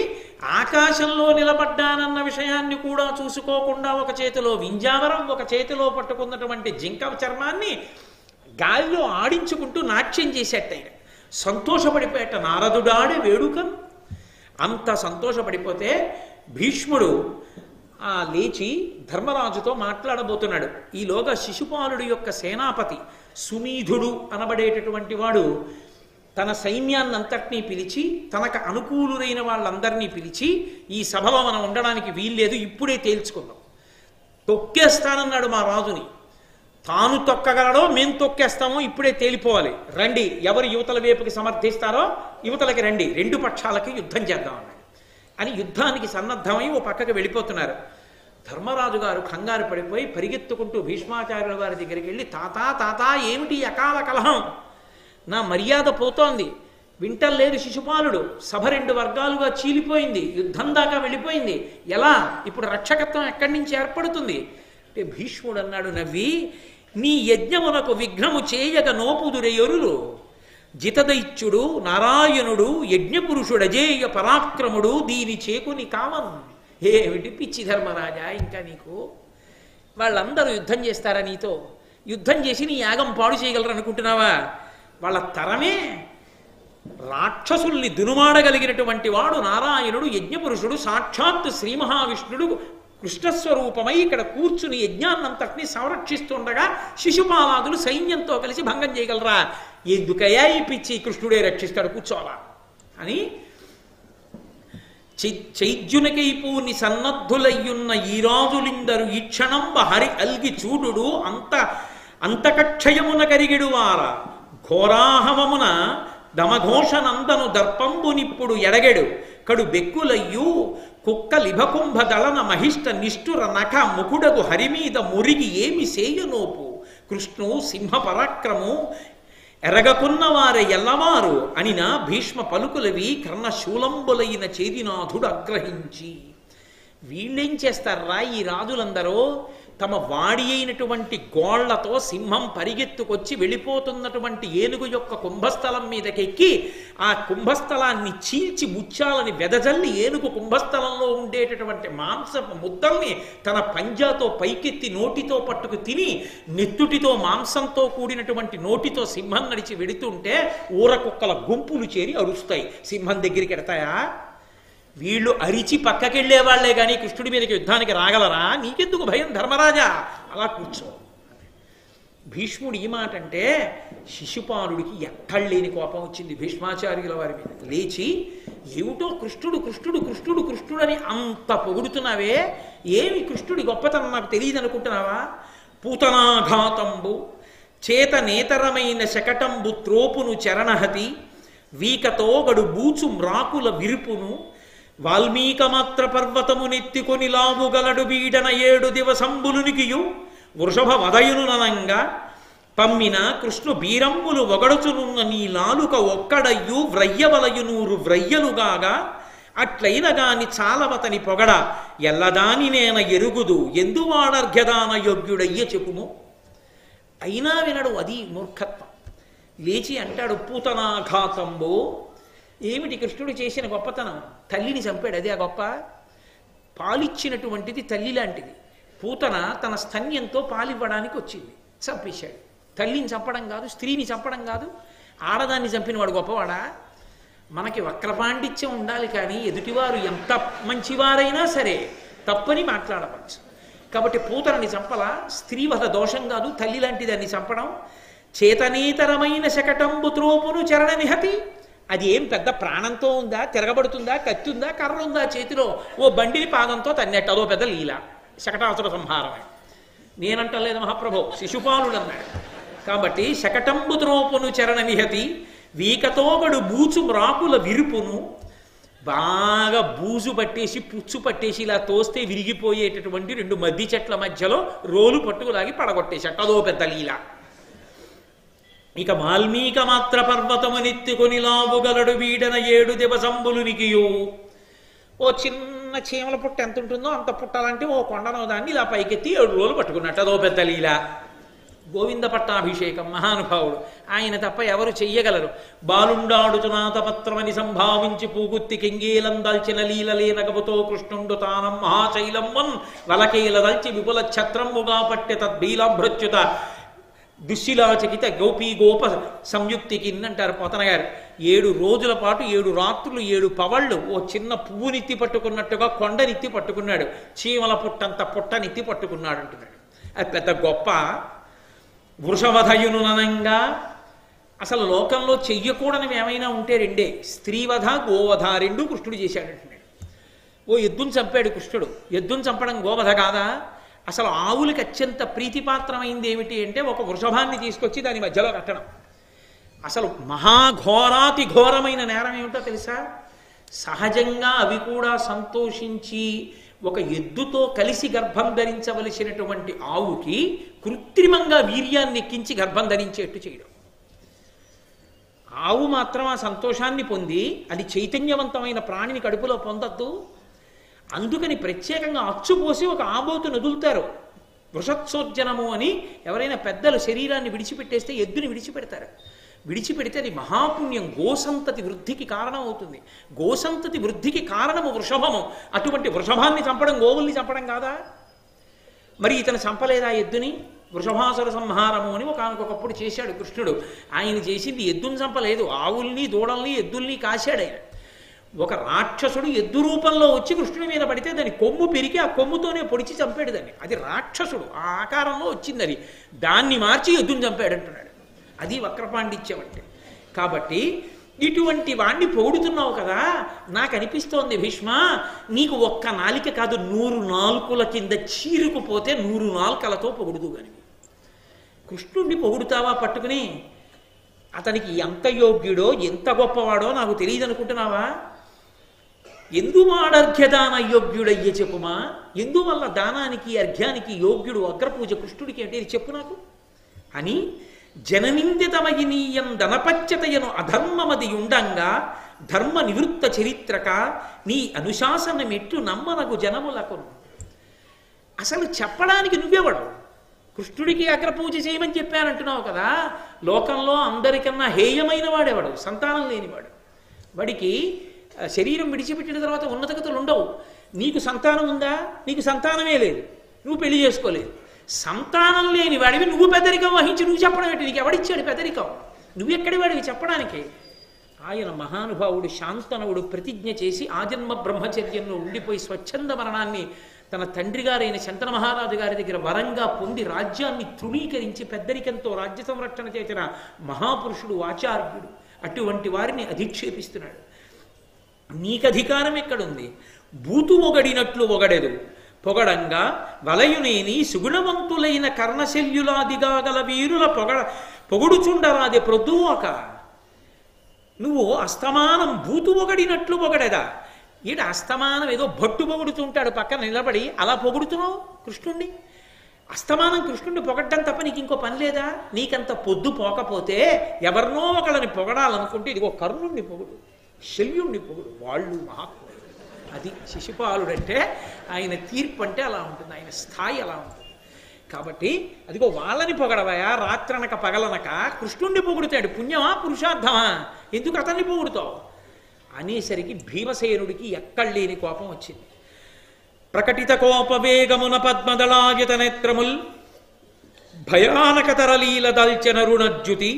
Speaker 1: ఆకాశంలో నిలబడ్డానన్న విషయాన్ని కూడా చూసుకోకుండా ఒక చేతిలో వింజావరం, ఒక చేతిలో పట్టుకున్నటువంటి జింక చర్మాన్ని గాలిలో ఆడించుకుంటూ నాట్యం చేసేట. సంతోషపడిపోయేట నారదుడాడే వేడుకను. అంత సంతోషపడిపోతే భీష్ముడు లేచి ధర్మరాజుతో మాట్లాడబోతున్నాడు. ఈలోగా శిశుపాలుడి యొక్క సేనాపతి సునీధుడు అనబడేటటువంటి వాడు తన సైన్యాన్నంతటినీ పిలిచి తనకు అనుకూలురైన వాళ్ళందరినీ పిలిచి ఈ సభలో మనం ఉండడానికి వీల్లేదు, ఇప్పుడే తేల్చుకుందాం, తొక్కేస్తానన్నాడు మా రాజుని. తాను తొక్కగలడో మేము తొక్కేస్తామో ఇప్పుడే తేలిపోవాలి, రండి ఎవరు యువతల వైపుకి సమర్థిస్తారో యువతలకి రండి, రెండు పక్షాలకి యుద్ధం చేద్దాం అన్నాడు. అని యుద్ధానికి సన్నద్ధమై ఓ పక్కకి వెళ్ళిపోతున్నారు. ధర్మరాజు గారు కంగారు పడిపోయి పరిగెత్తుకుంటూ భీష్మాచార్యుల వారి దగ్గరికి వెళ్ళి, తాత తాత ఏమిటి అకాల కలహం, నా మర్యాద పోతోంది, వింటల్లేదు శిశుపాలుడు, సభ 2 వర్గాలుగా చీలిపోయింది, యుద్ధం దాకా వెళ్ళిపోయింది, ఎలా ఇప్పుడు రక్షకత్వం ఎక్కడి నుంచి ఏర్పడుతుంది అంటే భీష్ముడు అన్నాడు నవ్వి, నీ యజ్ఞమునకు విఘ్నము చేయగ నోపుదురెయరులు, జితదైత్యుడు నారాయణుడు యజ్ఞపురుషుడజేయ పరాక్రముడు దీని చేకుని కావన్. ఏమిటి పిచ్చి ధర్మరాజా, ఇంకా నీకు వాళ్ళందరూ యుద్ధం చేస్తారా, నీతో యుద్ధం చేసి నీ యాగం పాడు చేయగలరు అనుకుంటున్నావా? వాళ్ళ తరమే రాక్షసుల్ని దునుమాడగలిగినటువంటి వాడు నారాయణుడు, యజ్ఞపురుషుడు, సాక్షాత్ శ్రీ మహావిష్ణుడు కృష్ణస్వరూపమై ఇక్కడ కూర్చుని యజ్ఞాన్నంతటినీ సంరక్షిస్తుండగా శిశుపాలాదులు సైన్యంతో కలిసి భంగం చేయగలరా? ఎందుకయ్యా ఈ పిచ్చి, కృష్ణుడే రక్షిస్తాడు, కూర్చోవాలా అని చైద్యునికైపూని సన్నద్ధులయ్యున్న ఈ రాజులిందరు ఈ క్షణంబ హరి అల్గి చూడు అంతకక్షయమున కరిగిడు వార ఘోరాహవమున దమఘోషనందను దర్పంబునిప్పుడు ఎడగెడు కడు బెక్కులయ్యు కుక్క లిభకుంభ దళన మహిష్ట నిష్ఠుర నఖ ముకుడగు హరిమీద మురిగి ఏమి సేయునోపు కృష్ణు సింహ పరాక్రము ఎరగకున్న వారె ఎల్లవారు అనిన భీష్మ పలుకులవి కర్ణశూలంబులైన చేదినాథుడు అగ్రహించి. వీళ్ళేం చేస్తారా ఈ రాజులందరూ, తమ వాడి అయినటువంటి గోళ్లతో సింహం పరిగెత్తుకొచ్చి వెళ్ళిపోతున్నటువంటి ఏనుగు యొక్క కుంభస్థలం మీదకెక్కి ఆ కుంభస్థలాన్ని చీల్చి ముత్యాలని వెదజల్లి ఏనుగు కుంభస్థలంలో ఉండేటటువంటి మాంసపు ముద్దల్ని తన పంజాతో పైకెత్తి నోటితో పట్టుకు తిని నెత్తుటితో మాంసంతో కూడినటువంటి నోటితో సింహం నడిచి వెడుతుంటే ఊర కుక్కల గుంపులు చేరి అరుస్తాయి. సింహం దగ్గరికి ఎడతాయా? వీళ్ళు అరిచి పక్కకెళ్లే వాళ్లే కానీ కృష్ణుడి మీదకి యుద్ధానికి రాగలరా? నీకెందుకు భయం ధర్మరాజా, అలా కూర్చో. భీష్ముడు ఈ మాట అంటే శిశుపాలుడికి ఎక్కడలేని కోపం వచ్చింది భీష్మాచార్యుల వారి మీద. లేచి, ఏమిటో కృష్ణుడు కృష్ణుడు కృష్ణుడు కృష్ణుడు అని అంత పొగుడుతున్నావే, ఏమి కృష్ణుడి గొప్పతనం నాకు తెలియదు అనుకుంటున్నావా? పూతనాఘాతంబు చేత నేతరమైన శకటంబు త్రోపును చరణహతి వీకతో గడు బూచు మ్రాకుల విరుపును వాల్మీకమాత్ర పర్వతము నెత్తికొని లావుగలడు బీడన 7 దివసంబులునికియు వృషభ వదయును ననంగా పమ్మిన కృష్ణు బీరంబులు ఒగడుచునున్న నీ నాలుక ఒక్కడయ్యు వ్రయ్యవలయు 100 వ్రయ్యలుగాగా అట్లైన గాని చాలవతని పొగడ ఎల్లదాని నేన ఎరుగుదు ఎందువాడర్ఘ్యదాన యోగ్యుడయ్య చెప్పుము. అయినా వినడు, అది మూర్ఖత్వం. లేచి అంటాడు, పూతనాఘాతంబో, ఏమిటి కృష్ణుడు చేసిన గొప్పతనం? తల్లిని చంపాడు, అదే ఆ గొప్ప. పాలిచ్చినటువంటిది తల్లి లాంటిది. పూతన తన స్తన్యంతో పాలివ్వడానికి వచ్చింది, చంపేశాడు. తల్లిని చంపడం కాదు, స్త్రీని చంపడం కాదు, ఆడదాన్ని చంపినవాడు గొప్పవాడా? మనకి వక్రపాండిత్యం ఉండాలి, కానీ ఎదుటివారు ఎంత మంచివారైనా సరే తప్పని మాట్లాడవచ్చు. కాబట్టి పూతనని చంపలా, స్త్రీవధ దోషం కాదు, తల్లి లాంటి దాన్ని చంపడం. చేతనేతరమైన శకటంబు త్రోపును చరణ నిహతి, అది ఏం పెద్ద ప్రాణంతో ఉందా, తిరగబడుతుందా, కత్తి ఉందా, కర్ర ఉందా చేతిలో? ఓ బండిని పాదంతో తన్నెట్టు, అదో పెద్ద లీల, శకటాసుర సంహారమే. నేనంటలేదు మహాప్రభు, శిశుపాలుడు అన్నాడు. కాబట్టి శకటంబు త్రోపును చరణ నిహతి వీకతోగడు బూచు మ్రాకుల విరుపును, బాగా బూజు పట్టేసి పుచ్చు పట్టేసి ఇలా తోస్తే విరిగిపోయేటటువంటి 2 మద్ది చెట్ల మధ్యలో రోలు పట్టుకులాగి పడగొట్టేసట, అదో పెద్ద లీల. ఇక వాల్మీక మాత్ర పర్వతము నెత్తికొని లావుగలడు వీడన 7 దివసంబులునికియు, ఓ చిన్న చీమల పుట్ట ఎంత ఉంటుందో అంత పుట్టాలంటే ఓ కొండనో దాన్ని ఇలా పైకెత్తి 7 రోజులు పట్టుకున్నట్టు, అదో పెద్ద లీల. గోవింద పట్టాభిషేకం, మహానుభావుడు, ఆయన తప్ప ఎవరు చెయ్యగలరు? బాలుండాడుచునాథపత్రమని సంభావించి పూగుత్తి కెంగేలందల్చిన లీలలేనగబుతో కృష్ణుండు తానం మహాశైలమ్మన్ వలకేలదల్చి విపుల ఛత్రమ్ముగా పట్టె తద్బీలాభృత్యుత దుశ్శిలాచకిత గోపీ గోప సంయుక్తికి అంటారు పోతన గారు. 7 రోజుల పాటు 7 రాత్రులు 7 పవళ్ళు ఓ చిన్న పువ్వునెత్తి పట్టుకున్నట్టుగా కొండనెత్తి పట్టుకున్నాడు, చీమల పుట్టంత పుట్టనెత్తి పట్టుకున్నాడు అంటున్నాడు. అది పెద్ద గొప్ప. వృషవధయును ననంగా, అసలు లోకంలో చెయ్యకూడనివి ఏమైనా ఉంటే 2, స్త్రీవధ గోవధ, 2 కృష్ణుడు చేశాడు అంటున్నాడు. ఓ ఎద్దును చంపాడు కృష్ణుడు, ఎద్దును చంపడం గోవధ కాదా అసలు ఆవులకి అత్యంత ప్రీతిపాత్రమైంది ఏమిటి అంటే ఒక వృషభాన్ని తీసుకొచ్చి దాని మధ్యలో కట్టడం. అసలు మహాఘోరాతి ఘోరమైన నేరం ఏమిటో తెలుసా? సహజంగా అవి కూడా సంతోషించి ఒక ఎద్దుతో కలిసి గర్భం ధరించవలసినటువంటి ఆవుకి కృత్రిమంగా వీర్యాన్ని ఎక్కించి గర్భం ధరించేట్టు చేయడం. ఆవు మాత్రం ఆ సంతోషాన్ని పొంది అది చైతన్యవంతమైన ప్రాణిని కడుపులో పొందద్దు. అందుకని ప్రత్యేకంగా అచ్చుపోసి ఒక ఆబోతును వదులుతారు. వృషత్సోజ్జనము అని ఎవరైనా పెద్దలు శరీరాన్ని విడిచిపెట్టేస్తే ఎద్దుని విడిచిపెడతారు. విడిచిపెడితే అది మహాపుణ్యం, గోసంతతి వృద్ధికి కారణం అవుతుంది. గోసంతతి వృద్ధికి కారణము వృషభము. అటువంటి వృషభాన్ని చంపడం గోవుల్ని చంపడం కాదా? మరి ఇతను చంపలేదా ఎద్దుని? వృషభాసుర సంహారము అని ఒకనకొకప్పుడు చేశాడు కృష్ణుడు. ఆయన చేసింది ఎద్దుని చంపలేదు, ఆవుల్ని దూడల్ని ఎద్దుల్ని కాశాడు ఆయన. ఒక రాక్షసుడు ఎద్దు రూపంలో వచ్చి కృష్ణుడి మీద పడితే దాని కొమ్ము పెరిగి ఆ కొమ్ముతోనే పొడిచి చంపాడు దాన్ని. అది రాక్షసుడు, ఆ ఆకారంలో వచ్చింది అది. దాన్ని మార్చి ఎద్దుని చంపాడు అంటున్నాడు. అది వక్రపాండిత్యం అంటే. కాబట్టి ఇటువంటి వాణ్ణి పొగుడుతున్నావు కదా, నాకు అనిపిస్తోంది భీష్మ, నీకు ఒక్క నాలిక కాదు 100 నాలుకల కింద చీరుకుపోతే 100 నాలుకలతో పొగుడుదు అని. కృష్ణుడిని పొగుడుతావా పట్టుకుని? అతనికి ఎంత యోగ్యుడో ఎంత గొప్పవాడో నాకు తెలియదు అనుకుంటున్నావా? ఎందువాడర్ఘ్యదాన యోగ్యుడయ్యే చెప్పుమా? ఎందువల్ల దానానికి అర్ఘ్యానికి యోగ్యుడు అగ్రపూజ కృష్ణుడికి అంటే ఇది చెప్పు నాకు అని. జననిందితమయినీయం ధనపచ్చతయను అధర్మమది ఉండంగా ధర్మ నివృత్త చరిత్రక నీ అనుశాసనమెట్టు నమ్మనగు జనములకు. అసలు చెప్పడానికి నువ్వెవడు? కృష్ణుడికి అగ్రపూజ చేయమని చెప్పానంటున్నావు కదా. లోకంలో అందరికన్నా హేయమైన వాడెవడు? సంతానం లేనివాడు. వాడికి శరీరం విడిచిపెట్టిన తర్వాత ఉన్నతగతులు ఉండవు. నీకు సంతానం ఉందా? నీకు సంతానమే లేదు, నువ్వు పెళ్లి చేసుకోలేదు. సంతానం లేని వాడివి నువ్వు పెద్దరికం వహించి నువ్వు చెప్పడం ఏంటి? నీకు ఎవడిచ్చాడు పెద్దరికం? నువ్వెక్కడి వాడివి చెప్పడానికి? ఆయన మహానుభావుడు శాంతనవుడు ప్రతిజ్ఞ చేసి ఆజన్మ బ్రహ్మచర్యంలో ఉండిపోయి స్వచ్ఛంద మరణాన్ని తన తండ్రి గారైన శంతన మహారాజు గారి దగ్గర వరంగా పొంది రాజ్యాన్ని తృణీకరించి పెద్దరికంతో రాజ్య సంరక్షణ చేసిన మహాపురుషుడు ఆచార్యుడు. అటువంటి వారిని అధిక్షేపిస్తున్నాడు. నీకధికారం ఎక్కడుంది? బూతు ఒగడినట్లు ఒగడెదు పొగడంగా వలయునేని సుగుణవంతులైన కర్ణశల్యులాదిగా గల వీరుల పొగుడుచుండరాది ప్రొద్దువక. నువ్వు అస్తమానం బూతు పొగడినట్లు పొగడేదా? ఈడ అస్తమానం ఏదో భట్టు పొగుడుతుంటాడు పక్కన నిలబడి, అలా పొగుడుతున్నావు కృష్ణుణ్ణి. అస్తమానం కృష్ణుణ్ణి పొగడ్డం తప్ప నీకు ఇంకో పని లేదా? నీకంత పొద్దు పోకపోతే ఎవరినో ఒకళ్ళని పొగడాలనుకుంటే ఇదిగో కర్ణుణ్ణి పొగుడు, శల్యుణ్ణి పొగుడు, వాళ్ళు మహాత్ముడు. అది శిశుపాలుడంటే. ఆయన తీర్పు అంటే అలా ఉంటుంది, ఆయన స్థాయి అలా ఉంటుంది. కాబట్టి అదిగో వాళ్ళని పొగడవయా, రాత్రనక పగలనక కృష్ణుణ్ణి పొగుడుతాడు. పుణ్యమా పురుషార్థమా? ఎందుకు అతన్ని పొగుడుతావు అనేసరికి భీమసేనుడికి ఎక్కడలేని కోపం వచ్చింది. ప్రకటిత కోపవేగమున పద్మదళాయత నేత్రముల్ భయానకతరలీల దల్చెన రుణజ్యుతి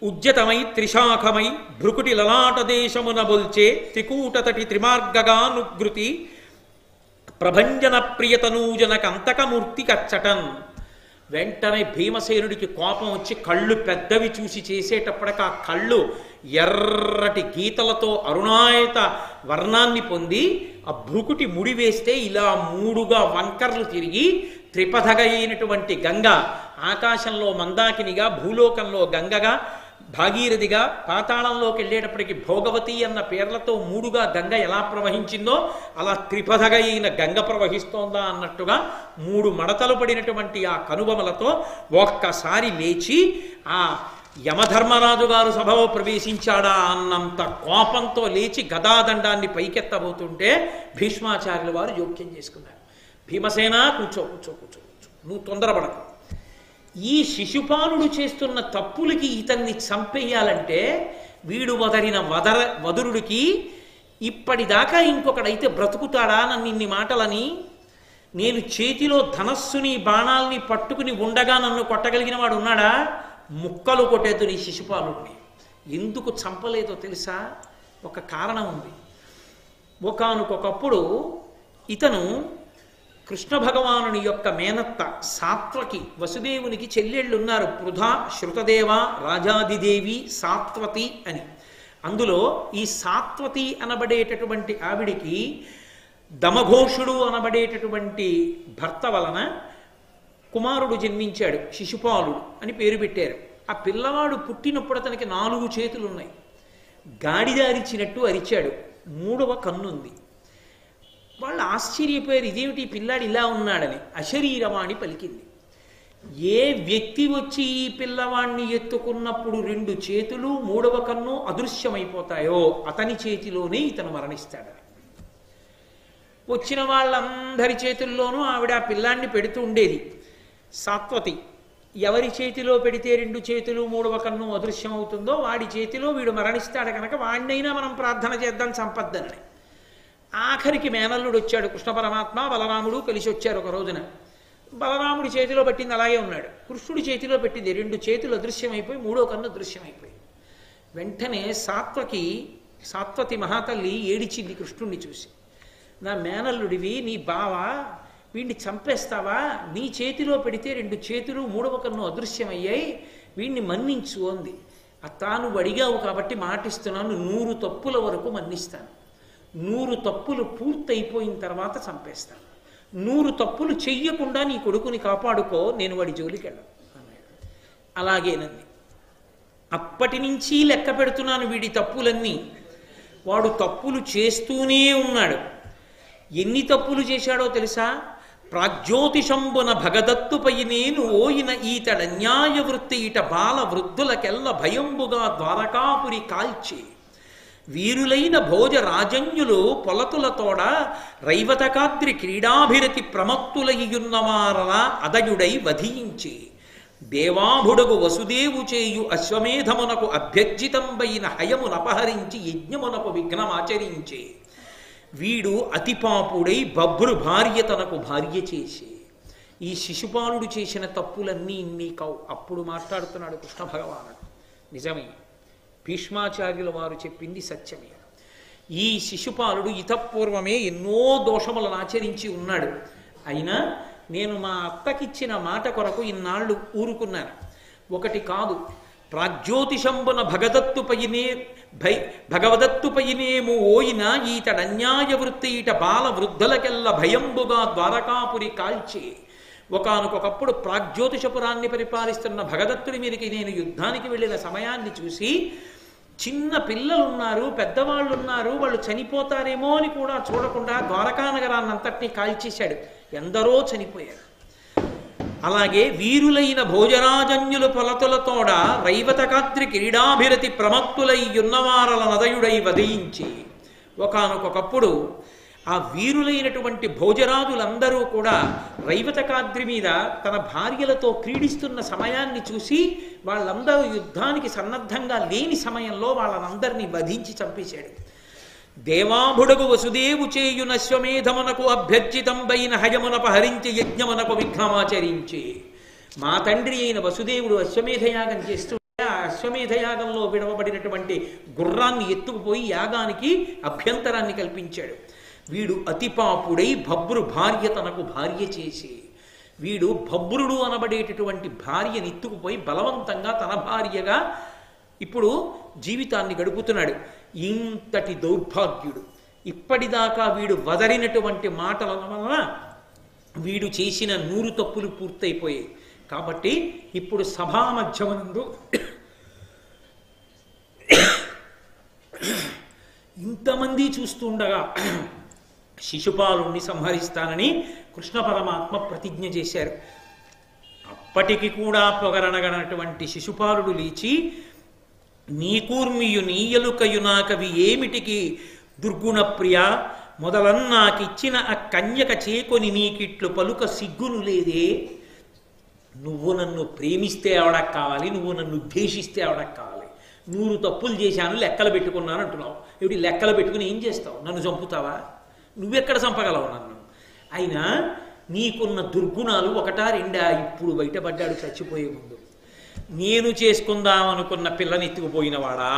Speaker 1: ఉజ్జతమై త్రిశాఖమై భృకుటి లలాట దేశమున బొల్చే త్రికూటతటి త్రిమార్గగానుగృతి ప్రభంజన ప్రియతనూజన కంతకమూర్తి కచ్చటన్. వెంటనే భీమసేనుడికి కోపం వచ్చి కళ్ళు పెద్దవి చూసి చేసేటప్పటికి ఆ కళ్ళు ఎర్రటి గీతలతో అరుణాయత వర్ణాన్ని పొంది ఆ భృకుటి ముడి వేస్తే ఇలా 3గా వంకర్లు తిరిగి త్రిపథగ అయినటువంటి గంగ ఆకాశంలో మందాకినిగా, భూలోకంలో గంగగా, భాగీరథిగా, పాతాళంలోకి వెళ్ళేటప్పటికి భోగవతి అన్న పేర్లతో 3గా గంగ ఎలా ప్రవహించిందో అలా త్రిపథగ అయిన గంగ ప్రవహిస్తోందా అన్నట్టుగా 3 మడతలు పడినటువంటి ఆ కనుబొమలతో ఒక్కసారి లేచి ఆ యమధర్మరాజు గారు సభలో ప్రవేశించాడా అన్నంత కోపంతో లేచి గదాదండాన్ని పైకెత్తబోతుంటే భీష్మాచార్యుల వారు జోక్యం చేసుకున్నారు. భీమసేన కూర్చో కూర్చో కూర్చో కూర్చో, నువ్వు తొందరపడకు. ఈ శిశుపాలుడు చేస్తున్న తప్పులకి ఇతన్ని చంపేయాలంటే వీడు వదరిన వదురుడికి ఇప్పటిదాకా ఇంకొకడైతే బ్రతుకుతాడా? నన్ను ఇన్ని మాటలని, నేను చేతిలో ధనస్సుని బాణాల్ని పట్టుకుని ఉండగా నన్ను కొట్టగలిగిన వాడు ఉన్నాడా? ముక్కలు కొట్టేద్దు నీ శిశుపాలుడిని. ఎందుకు చంపలేదో తెలుసా? ఒక కారణం ఉంది. ఒకానొకప్పుడు ఇతను కృష్ణ భగవానుని యొక్క మేనత్త సాత్వకి, వసుదేవునికి చెల్లెళ్ళున్నారు, పృథా, శృతదేవ, రాజాదిదేవి, సాత్వతి అని. అందులో ఈ సాత్వతి అనబడేటటువంటి ఆవిడికి దమఘోషుడు అనబడేటటువంటి భర్త వలన కుమారుడు జన్మించాడు, శిశుపాలుడు అని పేరు పెట్టారు. ఆ పిల్లవాడు పుట్టినప్పుడు అతనికి 4 చేతులు ఉన్నాయి. గాడిద అరిచినట్టు అరిచాడు, 3వ కన్నుంది. వాళ్ళు ఆశ్చర్యపోయారు, ఇదేమిటి పిల్లాడు ఇలా ఉన్నాడని. అశరీరవాణి పలికింది. ఏ వ్యక్తి వచ్చి ఈ పిల్లవాణ్ణి ఎత్తుకున్నప్పుడు 2 చేతులు 3వ కన్ను అదృశ్యమైపోతాయో అతని చేతిలోనే ఇతను మరణిస్తాడని. వచ్చిన వాళ్ళందరి చేతుల్లోనూ ఆవిడ ఆ పిల్లాన్ని పెడుతూ ఉండేది. సాత్వతి ఎవరి చేతిలో పెడితే 2 చేతులు 3వ కన్ను అదృశ్యం అవుతుందో వాడి చేతిలో వీడు మరణిస్తాడు కనుక వాడినైనా మనం ప్రార్థన చేద్దాం సంపద్దని. ఆఖరికి మేనల్లుడు వచ్చాడు. కృష్ణ పరమాత్మ బలరాముడు కలిసి వచ్చారు ఒక రోజున. బలరాముడి చేతిలో పెట్టింది అలాగే ఉన్నాడు, కృష్ణుడి చేతిలో పెట్టింది 2 చేతులు అదృశ్యమైపోయి 3వ కన్ను అదృశ్యమైపోయి. వెంటనే సాత్వతి మహాతల్లి ఏడిచింది కృష్ణుడిని చూసి, నా మేనల్లుడివి, నీ బావ, వీడిని చంపేస్తావా? నీ చేతిలో పెడితే 2 చేతులు 3వ కన్ను అదృశ్యమయ్యాయి, వీడిని మన్నించు అంది. తాను అడిగావు కాబట్టి మాటిస్తున్నాను, 100 తప్పుల వరకు మన్నిస్తాను. 100 తప్పులు పూర్తయిపోయిన తర్వాత చంపేస్తాను. 100 తప్పులు చెయ్యకుండా నీ కొడుకుని కాపాడుకో, నేను వాడి జోలికి వెళ్ళను అన్నాడు. అలాగేనండి. అప్పటి నుంచి లెక్క పెడుతున్నాను వీడి తప్పులన్నీ. వాడు తప్పులు చేస్తూనే ఉన్నాడు. ఎన్ని తప్పులు చేశాడో తెలుసా? ప్రాజ్యోతిషంబున భగదత్తుపై నేను ఓయిన ఈతడన్యాయ వృత్తి ఇట బాల వృద్ధులకెల్ల భయంబుగా ద్వారకాపురి కాల్చి వీరులైన భోజ రాజన్యులు పొలతులతోడ రైవతకాద్రి క్రీడాభిరతి ప్రమత్తులయ్యున్నవారల అదయుడై వధించి దేవాభుడగు వసుదేవు చేయు అశ్వమేధమునకు అభ్యర్జితంబైన హయమునపహరించి యజ్ఞమునకు విఘ్నమాచరించి వీడు అతిపాపుడై బభ్రు భార్య తనకు భార్య చేసి. ఈ శిశుపాలుడు చేసిన తప్పులన్నీ ఇన్ని కావు. అప్పుడు మాట్లాడుతున్నాడు కృష్ణ భగవానుడు. నిజమే, భీష్మాచార్యుల వారు చెప్పింది సత్యమే. ఈ శిశుపాలుడు ఇతపూర్వమే ఎన్నో దోషములను ఆచరించి ఉన్నాడు. అయినా నేను మా అత్తకిచ్చిన మాట కొరకు ఇన్నాళ్ళు ఊరుకున్నాను. ఒకటి కాదు, ప్రాజ్యోతిషంబున భగవదత్తుపైనేము ఓయిన ఈతడన్యాయ వృత్తి ఇట బాల వృద్ధులకెల్ల భయంబుగా ద్వారకాపురి కాల్చి. ఒకానొకప్పుడు ప్రాగ్జ్యోతిషపురాన్ని పరిపాలిస్తున్న భగదత్తుడి మీదకి నేను యుద్ధానికి వెళ్ళిన సమయాన్ని చూసి, చిన్న పిల్లలున్నారు, పెద్దవాళ్ళున్నారు, వాళ్ళు చనిపోతారేమో అని కూడా చూడకుండా ద్వారకా నగరాన్ని అంతటినీ కాల్చేశాడు. ఎందరో చనిపోయారు. అలాగే వీరులైన భోజరాజన్యులు పొలతులతోడ రైవతకాద్రి క్రీడాభిరతి ప్రమత్తులయ్యున్నవారల నదయుడై వధించి. ఒకానొకప్పుడు ఆ వీరులైనటువంటి భోజరాజులందరూ కూడా రైవతకాద్రి మీద తన భార్యలతో క్రీడిస్తున్న సమయాన్ని చూసి వాళ్ళందరూ యుద్ధానికి సన్నద్ధంగా లేని సమయంలో వాళ్ళనందరినీ వధించి చంపేశాడు. దేవాభుడగు వసుదేవు చేయున అశ్వమేధమునకు అభ్యర్జితంబైన హయమునపహరించి యజ్ఞమునకు విఘ్నమాచరించి. మా తండ్రి అయిన వసుదేవుడు అశ్వమేధయాగం చేస్తుంటే ఆ అశ్వమేధయాగంలో విడవబడినటువంటి గుర్రాన్ని ఎత్తుకుపోయి యాగానికి అభ్యంతరాన్ని కల్పించాడు. వీడు అతిపాపుడై భబ్రు భార్య తనకు భార్య చేసి, వీడు భబ్రుడు అనబడేటటువంటి భార్యను ఎత్తుకుపోయి బలవంతంగా తన భార్యగా ఇప్పుడు జీవితాన్ని గడుపుతున్నాడు. ఇంతటి దౌర్భాగ్యుడు. ఇప్పటిదాకా వీడు వదరినటువంటి మాటల వలన వీడు చేసిన 100 తప్పులు పూర్తయిపోయాయి. కాబట్టి ఇప్పుడు సభామధ్యమందు ఇంతమంది చూస్తుండగా శిశుపాలుణ్ణి సంహరిస్తానని కృష్ణ పరమాత్మ ప్రతిజ్ఞ చేశారు. అప్పటికి కూడా పొగరనగనటువంటి శిశుపాలుడు లేచి, నీకూర్మియు నీయలుకయు నాకవి ఏమిటికి దుర్గుణ ప్రియ మొదలన్నాకిచ్చిన ఆ కన్యక చేకొని నీకిట్లు పలుక సిగ్గును లేదే. నువ్వు నన్ను ప్రేమిస్తే ఆవిడకు కావాలి, నువ్వు నన్ను ద్వేషిస్తే ఆవిడకు కావాలి. 100 తప్పులు చేశాను, లెక్కలు పెట్టుకున్నాను అంటున్నావు. ఇప్పుడు లెక్కలు పెట్టుకుని ఏం చేస్తావు? నన్ను చంపుతావా? నువ్వెక్కడ చంపగలవు నన్ను? అయినా నీకున్న దుర్గుణాలు 1, 2 ఇప్పుడు బయటపడ్డాడు చచ్చిపోయే ముందు. నేను చేసుకుందామనుకున్న పిల్లని ఎత్తుకుపోయినవాడా,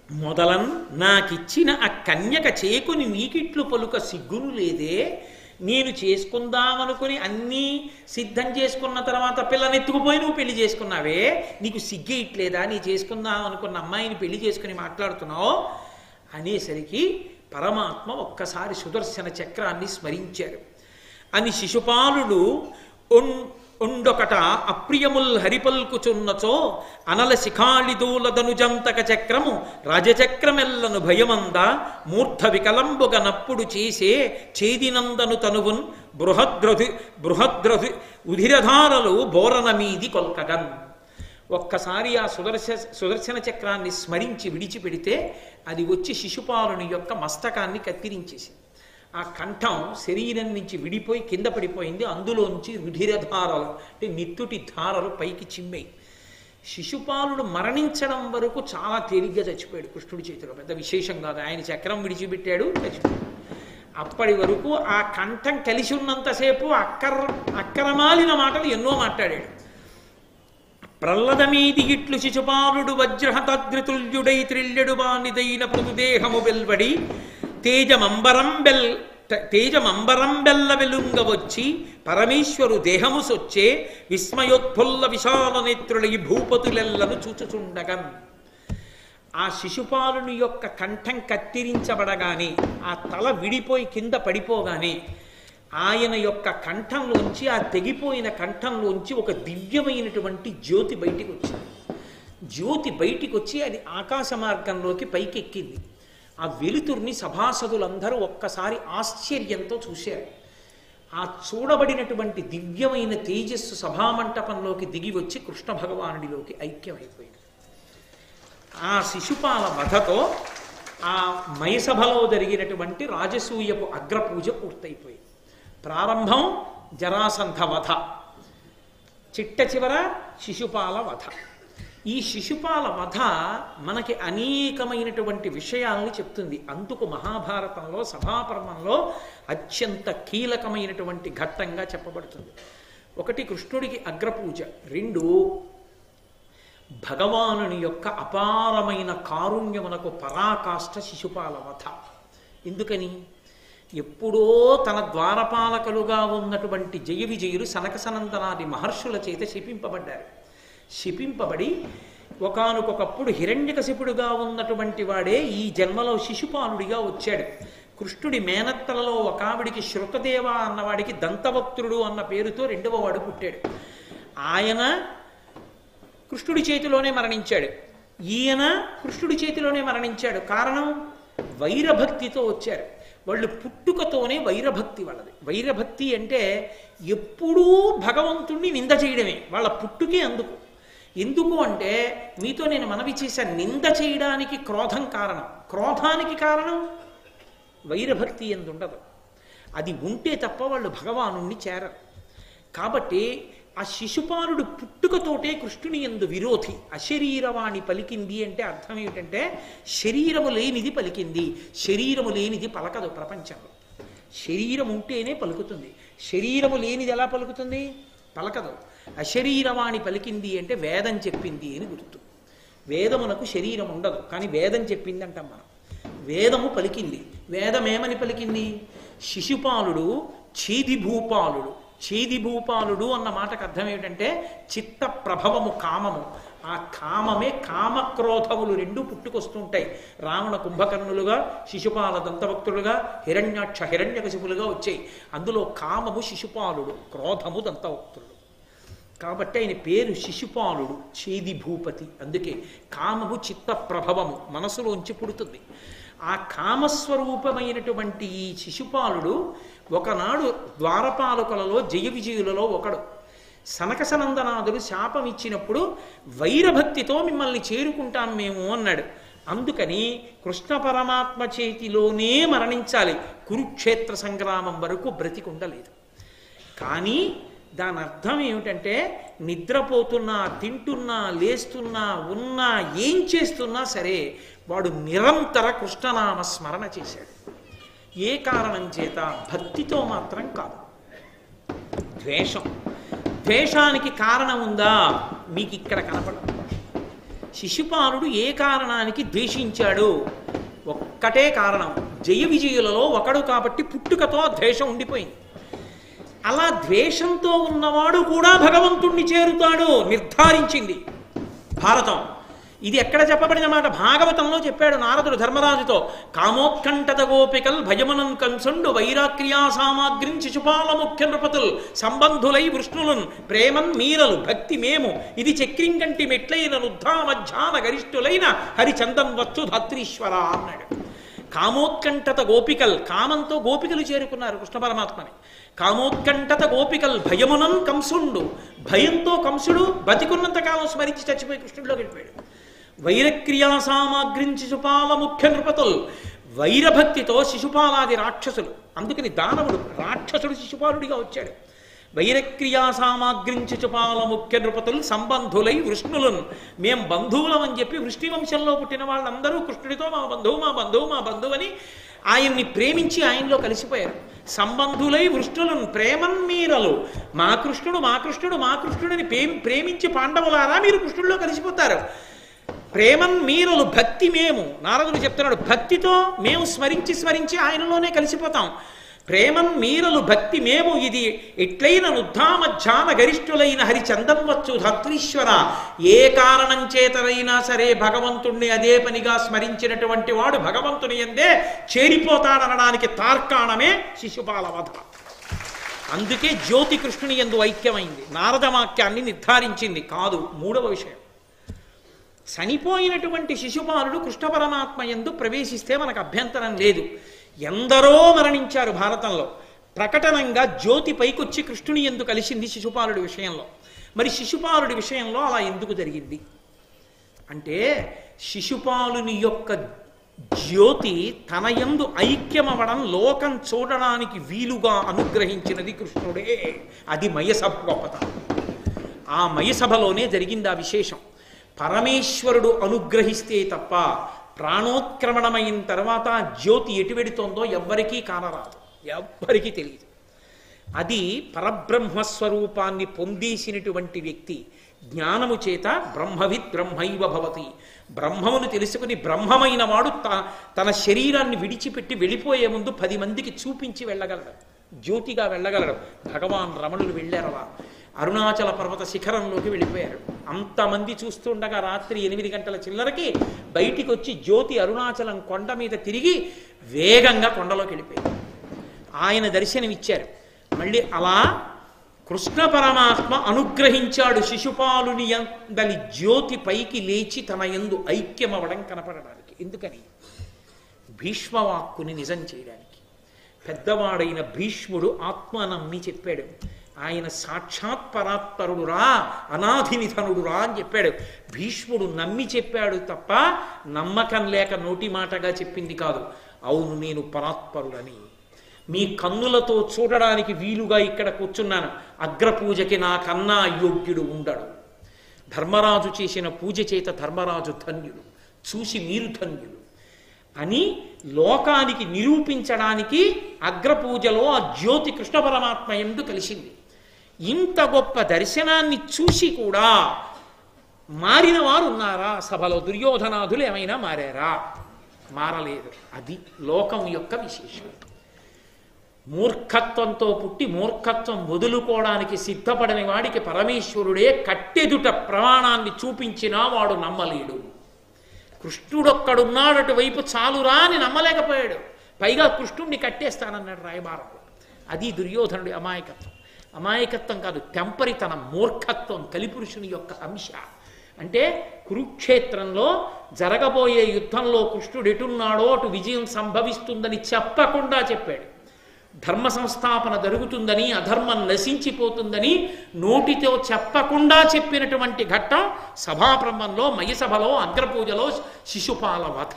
Speaker 1: మొదలన్ నాకిచ్చిన ఆ కన్యక చేకుని నీకిట్లు పలుక సిగ్గును లేదే. నేను చేసుకుందామనుకుని అన్నీ సిద్ధం చేసుకున్న తర్వాత పిల్లని ఎత్తుకుపోయి నువ్వు పెళ్లి చేసుకున్నావే, నీకు సిగ్గే ఇట్లేదా? నీ చేసుకుందామనుకున్న అమ్మాయిని పెళ్లి చేసుకుని మాట్లాడుతున్నావు అనేసరికి పరమాత్మ ఒక్కసారి సుదర్శన చక్రాన్ని స్మరించారు. అని శిశుపాలుడు ఉండొకట అప్రియముల్ హరిపల్కుచున్నచో అనల శిఖాళిదూలదనుజంతక చక్రము రాజచక్రమెల్లను భయమంద మూర్ధ వికలంబుగ నప్పుడు చేసే చేదినందను తనువున్ బృహద్రధు ఉధిరధారలు బోరన మీది కొల్కగన్. ఒక్కసారి ఆ సుదర్శన చక్రాన్ని స్మరించి విడిచిపెడితే అది వచ్చి శిశుపాలుని యొక్క మస్తకాన్ని కత్తిరించేసి ఆ కంఠం శరీరం నుంచి విడిపోయి కింద పడిపోయింది. అందులోంచి రుధిరధారలు అంటే నిత్తుటి ధారలు పైకి చిమ్మాయి. శిశుపాలుడు మరణించడం వరకు చాలా తేలిగ్గా చచ్చిపోయాడు కృష్ణుడి చేతిలో. పెద్ద విశేషం కాదు. ఆయన చక్రం విడిచిపెట్టాడు, చచ్చిపోయాడు. అప్పటి వరకు ఆ కంఠం కలిసి ఉన్నంతసేపు అక్కరమాలిన మాటలు ఎన్నో మాట్లాడాడు. ప్రహ్లదమీది ఇట్లు శిశుపాలుడు వజ్రహతద్రితుల్యుడై త్రిల్యడు బానిదైన పృథుదేహము వెల్వడి తేజమంబరం బెల్ల వెలుంగ వచ్చి పరమేశ్వరు దేహము సొచ్చే విస్మయోత్ఫుల్ల విశాల నేత్రుల ఈ భూపతులెల్లను చూచుచుండగన్. ఆ శిశుపాలుని యొక్క కంఠం కత్తిరించబడగానే, ఆ తల విడిపోయి కింద పడిపోగానే ఆయన యొక్క కంఠంలోంచి, ఆ తెగిపోయిన కంఠంలోంచి ఒక దివ్యమైనటువంటి జ్యోతి బయటికి వచ్చింది. జ్యోతి బయటికి వచ్చి అది ఆకాశ మార్గంలోకి పైకెక్కింది. ఆ వెలుతుర్ని సభాసదులందరూ ఒక్కసారి ఆశ్చర్యంతో చూశారు. ఆ చూడబడినటువంటి దివ్యమైన తేజస్సు సభామంటపంలోకి దిగి వచ్చి కృష్ణ భగవానుడిలోకి ఐక్యమైపోయింది. ఆ శిశుపాల వధతో ఆ మయసభలో జరిగినటువంటి రాజసూయపు అగ్రపూజ పూర్తయిపోయింది. ప్రారంభం జరాసంధ వధ, చిట్ట చివర శిశుపాల వధ. ఈ శిశుపాల వధ మనకి అనేకమైనటువంటి విషయాల్ని చెప్తుంది. అందుకు మహాభారతంలో సభాపర్వంలో అత్యంత కీలకమైనటువంటి ఘట్టంగా చెప్పబడుతుంది. ఒకటి కృష్ణుడికి అగ్రపూజ, రెండు భగవానుని యొక్క అపారమైన కారుణ్యమునకు పరాకాష్ఠ శిశుపాల వధ. ఎందుకని? ఎప్పుడో తన ద్వారపాలకులుగా ఉన్నటువంటి జయ విజయులు సనక సనందనాది మహర్షుల చేత శపింపబడ్డారు. శపింపబడి ఒకానొకప్పుడు హిరణ్యకశిపుడుగా ఉన్నటువంటి వాడే ఈ జన్మలో శిశుపాలుడిగా వచ్చాడు. కృష్ణుడి మేనత్తలలో ఒకావిడికి శృతదేవ అన్నవాడికి దంతవక్త్రుడు అన్న పేరుతో రెండవ వాడు పుట్టాడు. ఆయన కృష్ణుడి చేతిలోనే మరణించాడు. ఈయన కృష్ణుడి చేతిలోనే మరణించాడు. కారణం, వైరభక్తితో వచ్చారు. వాళ్ళు పుట్టుకతోనే వైరభక్తి వాళ్ళది. వైరభక్తి అంటే ఎప్పుడూ భగవంతుణ్ణి నింద చేయడమే వాళ్ళ పుట్టుకే. ఎందుకు అంటే మీతో నేను మనవి చేశాను, నింద చేయడానికి క్రోధం కారణం. క్రోధానికి కారణం వైరభక్తి ఎందుండదు. అది ఉంటే తప్ప వాళ్ళు భగవానుణ్ణి చేరరు. కాబట్టి ఆ శిశుపాలుడు పుట్టుకతోటే కృష్ణుని యందు విరోధి. అశరీరవాణి పలికింది అంటే అర్థం ఏమిటంటే శరీరము లేనిది పలికింది. శరీరము లేనిది పలకదు ప్రపంచంలో. శరీరం ఉంటేనే పలుకుతుంది. శరీరము లేనిది ఎలా పలుకుతుంది? పలకదు. అశరీరవాణి పలికింది అంటే వేదం చెప్పింది అని గుర్తు. వేదమునకు శరీరం ఉండదు, కానీ వేదం చెప్పింది అంటాం మనం. వేదము పలికింది. వేదమేమని పలికింది? శిశుపాలుడు ఛేదిభూపాలుడు. ఛేదిభూపాలుడు అన్న మాటకు అర్థం ఏమిటంటే చిత్త ప్రభవము, కామము. ఆ కామమే, కామక్రోధములు రెండు పుట్టుకొస్తుంటాయి. రావణ కుంభకర్ణులుగా, శిశుపాల దంతభక్తులుగా, హిరణ్యాక్ష హిరణ్యకశిపులుగా వచ్చాయి. అందులో కామము శిశుపాలుడు, క్రోధము దంతభక్తుడు. కాబట్టి ఆయన పేరు శిశుపాలుడు, ఛేదిభూపతి. అందుకే కామము చిత్త ప్రభవము, మనసులోంచి పుడుతుంది. ఆ కామస్వరూపమైనటువంటి ఈ శిశుపాలుడు ఒకనాడు ద్వారపాలకులలో జయ విజయులలో ఒకడు. సనక సనందనాథుడు శాపం ఇచ్చినప్పుడు వైరభక్తితో మిమ్మల్ని చేరుకుంటాం మేము అన్నాడు. అందుకని కృష్ణ పరమాత్మ చేతిలోనే మరణించాలి. కురుక్షేత్ర సంగ్రామం వరకు బ్రతికుండలేదు. కానీ దాని అర్థం ఏమిటంటే నిద్రపోతున్నా, తింటున్నా, లేస్తున్నా, ఉన్నా, ఏం చేస్తున్నా సరే వాడు నిరంతర కృష్ణనామ స్మరణ చేశాడు. ఏ కారణం చేత? భక్తితో మాత్రం కాదు. ద్వేషం. ద్వేషానికి కారణం ఉందా? మీకు ఇక్కడ కనపడదు. శిశుపాలుడు ఏ కారణానికి ద్వేషించాడు? ఒక్కటే కారణం, జయ విజయులలో ఒకడు కాబట్టి పుట్టుకతో ద్వేషం ఉండిపోయింది. అలా ద్వేషంతో ఉన్నవాడు కూడా భగవంతుణ్ణి చేరుతాడు నిర్ధారించింది భారతం. ఇది ఎక్కడ చెప్పబడిన మాట? భాగవతంలో చెప్పాడు నారదుడు ధర్మరాజుతో. కామోత్కంఠత గోపికల్ భయమునన్ కంసుండు వైరాక్రియా సామాగ్రిం శిశుపాల ముఖ్య నృపతుల్ సంబంధులై వృష్ణులున్ ప్రేమన్ మీరలు భక్తి మేము ఇది చక్రింగంటి మెట్లైన రుద్ధామధ్యాన గరిష్ఠులైన హరిచందన్ వచ్చు ధాత్రీశ్వర అన్నాడు. కామోత్కంఠత గోపికల్, కామంతో గోపికలు చేరుకున్నారు కృష్ణ పరమాత్మని. కామోత్కంఠత గోపికల్ భయమునన్ కంసుండు, భయంతో కంసుడు బతికున్నంత కాలం స్మరించి చచ్చిపోయి కృష్ణుడిలోకి వెళ్ళిపోయాడు. వైరక్రియా సామాగ్రిం శిశుపాల ముఖ్య నృపతులు, వైరభక్తితో శిశుపాలాది రాక్షసులు, అందుకని దానవుడు రాక్షసుడు శిశుపాలుడిగా వచ్చాడు. వైరక్రియా సామాగ్రిం శిశుపాల ముఖ్య నృపతులు సంబంధులై వృష్ణులను, మేం బంధువులం అని చెప్పి వృష్ణి వంశంలో పుట్టిన వాళ్ళందరూ కృష్ణుడితో మా బంధువు మా బంధువు మా బంధువు అని ఆయన్ని ప్రేమించి ఆయనలో కలిసిపోయారు. సంబంధులై వృష్ణులను ప్రేమన్ మీరలు, మా కృష్ణుడు మా కృష్ణుడు మా కృష్ణుడిని ప్రేమించి పాండవులారా మీరు కృష్ణుడిలో కలిసిపోతారు. ప్రేమన్ మీరలు భక్తి మేము, నారదుడు చెప్తున్నాడు భక్తితో మేము స్మరించి స్మరించి ఆయనలోనే కలిసిపోతాం. ప్రేమన్ మీరలు భక్తి మేము ఇది ఎట్లైన నుద్ధామధ్యాన గరిష్ఠులైన హరిచందన్వచ్చు ధాత్రీశ్వర, ఏ కారణం చేతనైనా సరే భగవంతుణ్ణి అదే పనిగా స్మరించినటువంటి వాడు భగవంతుని యందే చేరిపోతాడనడానికి తార్కాణమే శిశుపాల వధ. అందుకే జ్యోతి కృష్ణుని యందు ఐక్యమైంది, నారదవాక్యాన్ని నిర్ధారించింది కాదు. మూడవ విషయం, చనిపోయినటువంటి శిశుపాలుడు కృష్ణ పరమాత్మ యందు ప్రవేశిస్తే మనకు అభ్యంతరం లేదు. ఎందరో మరణించారు భారతంలో, ప్రకటనంగా జ్యోతి పైకొచ్చి కృష్ణుని యందు కలిసింది శిశుపాలుడి విషయంలో. మరి శిశుపాలుడి విషయంలో అలా ఎందుకు జరిగింది అంటే, శిశుపాలుని యొక్క జ్యోతి తన యందు ఐక్యమవడం లోకం చూడడానికి వీలుగా అనుగ్రహించినది కృష్ణుడే. అది మయసభ గొప్పతనం. ఆ మయసభలోనే జరిగింది ఆ విశేషం. పరమేశ్వరుడు అనుగ్రహిస్తే తప్ప ప్రాణోత్క్రమణమైన తర్వాత జ్యోతి ఎటు వెడుతోందో ఎవ్వరికీ కానరాదు, ఎవ్వరికీ తెలియదు. అది పరబ్రహ్మస్వరూపాన్ని పొందేసినటువంటి వ్యక్తి జ్ఞానము చేత బ్రహ్మవిత్ బ్రహ్మైవ భవతి, బ్రహ్మమును తెలుసుకుని బ్రహ్మమైన వాడు తన శరీరాన్ని విడిచిపెట్టి వెళ్ళిపోయే ముందు 10 మందికి చూపించి వెళ్ళగలడు, జ్యోతిగా వెళ్ళగలడు. భగవాన్ రమణులు వెళ్ళారు అలా, అరుణాచల పర్వత శిఖరంలోకి వెళ్ళిపోయారు. అంతమంది చూస్తుండగా రాత్రి 8 గంటల చిల్లరకి బయటికి వచ్చి జ్యోతి అరుణాచలం కొండ మీద తిరిగి వేగంగా కొండలోకి వెళ్ళిపోయారు. ఆయన దర్శనమిచ్చారు. మళ్ళీ అలా కృష్ణ పరమాత్మ అనుగ్రహించాడు శిశుపాలుని యందలి జ్యోతి పైకి లేచి తన యందు ఐక్యమవడం కనపడడానికి. ఎందుకని? భీష్మవాక్కుని నిజం చేయడానికి. పెద్దవాడైన భీష్ముడు ఆత్మ నమ్మి చెప్పాడు, ఆయన సాక్షాత్ పరాత్పరుడురా అనాధి నిధనుడురా అని చెప్పాడు. భీష్ముడు నమ్మి చెప్పాడు తప్ప నమ్మకం లేక నోటి మాటగా చెప్పింది కాదు. అవును నేను పరాత్పరుడని మీ కన్నులతో చూడడానికి వీలుగా ఇక్కడ కూర్చున్నాను. అగ్రపూజకి నాకన్నా యోగ్యుడు ఉండడు. ధర్మరాజు చేసిన పూజ చేత ధర్మరాజు ధన్యుడు, చూసి మీరు ధన్యుడు అని లోకానికి నిరూపించడానికి అగ్రపూజలో ఆ జ్యోతి కృష్ణ పరమాత్మ యందు కలిసింది. ఇంత గొప్ప దర్శనాన్ని చూసి కూడా మారిన వారు ఉన్నారా సభలో? దుర్యోధనాదులు ఏమైనా మారారా? మారలేదు. అది లోకం యొక్క విశేషం. మూర్ఖత్వంతో పుట్టి మూర్ఖత్వం వదులుకోవడానికి సిద్ధపడని వాడికి పరమేశ్వరుడే కట్టెదుట ప్రమాణాన్ని చూపించినా వాడు నమ్మలేడు. కృష్ణుడొక్కడున్నాడటు వైపు చాలురా అని నమ్మలేకపోయాడు. పైగా కృష్ణుడిని కట్టేస్తానన్నాడు రాయబారంలో. అది దుర్యోధనుడి అమాయకత్వం. అమాయకత్వం కాదు, తెంపరితనం, మూర్ఖత్వం కలిపురుషుని యొక్క అంశ. అంటే కురుక్షేత్రంలో జరగబోయే యుద్ధంలో కృష్ణుడు ఎటున్నాడో అటు విజయం సంభవిస్తుందని చెప్పకుండా చెప్పాడు. ధర్మ సంస్థాపన జరుగుతుందని, అధర్మం నశించిపోతుందని నోటితో చెప్పకుండా చెప్పినటువంటి ఘట్టం సభాప్రంభంలో, మయసభలో, అగ్రపూజలో శిశుపాల వధ.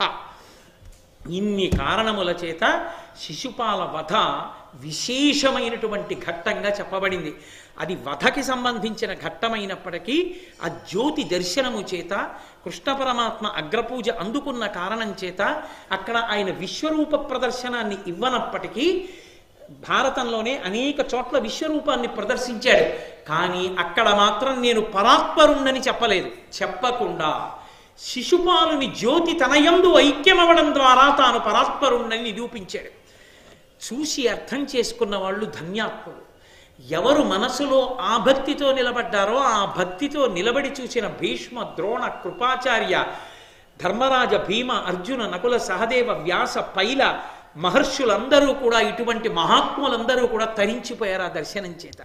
Speaker 1: ఇన్ని కారణముల చేత శిశుపాల వధ విశేషమైనటువంటి ఘట్టంగా చెప్పబడింది. అది వధకి సంబంధించిన ఘట్టమైనప్పటికీ ఆ జ్యోతి దర్శనము చేత కృష్ణ పరమాత్మ అగ్రపూజ అందుకున్న కారణం చేత అక్కడ ఆయన విశ్వరూప ప్రదర్శనాన్ని ఇవ్వనప్పటికీ భారతంలోనే అనేక చోట్ల విశ్వరూపాన్ని ప్రదర్శించాడు. కానీ అక్కడ మాత్రం నేను పరాత్పరుణ్ణని చెప్పలేదు. చెప్పకుండా శిశుపాలుని జ్యోతి తనయందు ఐక్యమవడం ద్వారా తాను పరాత్పరుణ్ణని నిరూపించాడు. చూసి అర్థం చేసుకున్న వాళ్ళు ధన్యాత్ములు. ఎవరు మనసులో ఆ భక్తితో నిలబడ్డారో ఆ భక్తితో నిలబడి చూసిన భీష్మ, ద్రోణ, కృపాచార్య, ధర్మరాజ, భీమ, అర్జున, నకుల, సహదేవ, వ్యాస, పైల మహర్షులందరూ కూడా, ఇటువంటి మహాత్ములందరూ కూడా తరించిపోయారు ఆ దర్శనం చేత.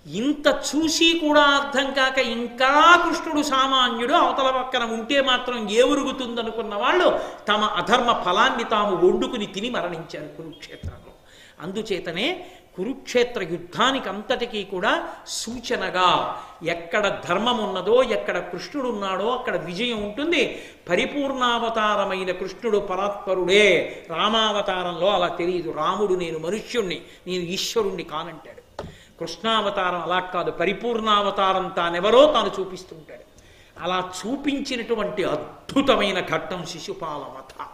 Speaker 1: ఇంత చూసి కూడా అర్థం కాక ఇంకా కృష్ణుడు సామాన్యుడు అవతల పక్కన ఉంటే మాత్రం ఏ ఉరుగుతుందనుకున్న వాళ్ళు తమ అధర్మ ఫలాన్ని తాము వండుకుని తిని మరణించారు కురుక్షేత్రంలో. అందుచేతనే కురుక్షేత్ర యుద్ధానికి అంతటికీ కూడా సూచనగా ఎక్కడ ధర్మం ఉన్నదో, ఎక్కడ కృష్ణుడు ఉన్నాడో అక్కడ విజయం ఉంటుంది. పరిపూర్ణావతారమైన కృష్ణుడు పరాత్పరుడే. రామావతారంలో అలా తెలియదు. రాముడు నేను మనుష్యుణ్ణి, నేను ఈశ్వరుణ్ణి కానంటాడు. కృష్ణావతారం అలా కాదు, పరిపూర్ణావతారం తానెవరో తాను చూపిస్తుంటాడు. అలా చూపించినటువంటి అద్భుతమైన ఘట్టం శిశుపాల వధ.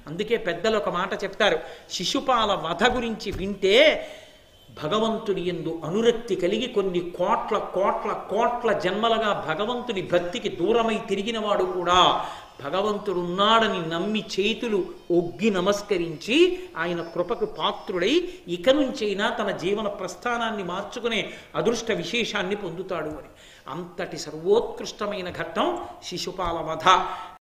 Speaker 1: అందుకే పెద్దలు ఒక మాట చెప్తారు, శిశుపాల వధ గురించి వింటే భగవంతుని యందు అనురక్తి కలిగి కొన్ని కోట్ల కోట్ల కోట్ల జన్మలుగా భగవంతుని భక్తికి దూరమై తిరిగిన వాడు కూడా భగవంతుడున్నాడని నమ్మి చేతులు ఒగ్గి నమస్కరించి ఆయన కృపకు పాత్రుడై ఇక నుంచైనా తన జీవన ప్రస్థానాన్ని మార్చుకునే అదృష్ట విశేషాన్ని పొందుతాడు అని. అంతటి సర్వోత్కృష్టమైన ఘట్టం శిశుపాల వధ.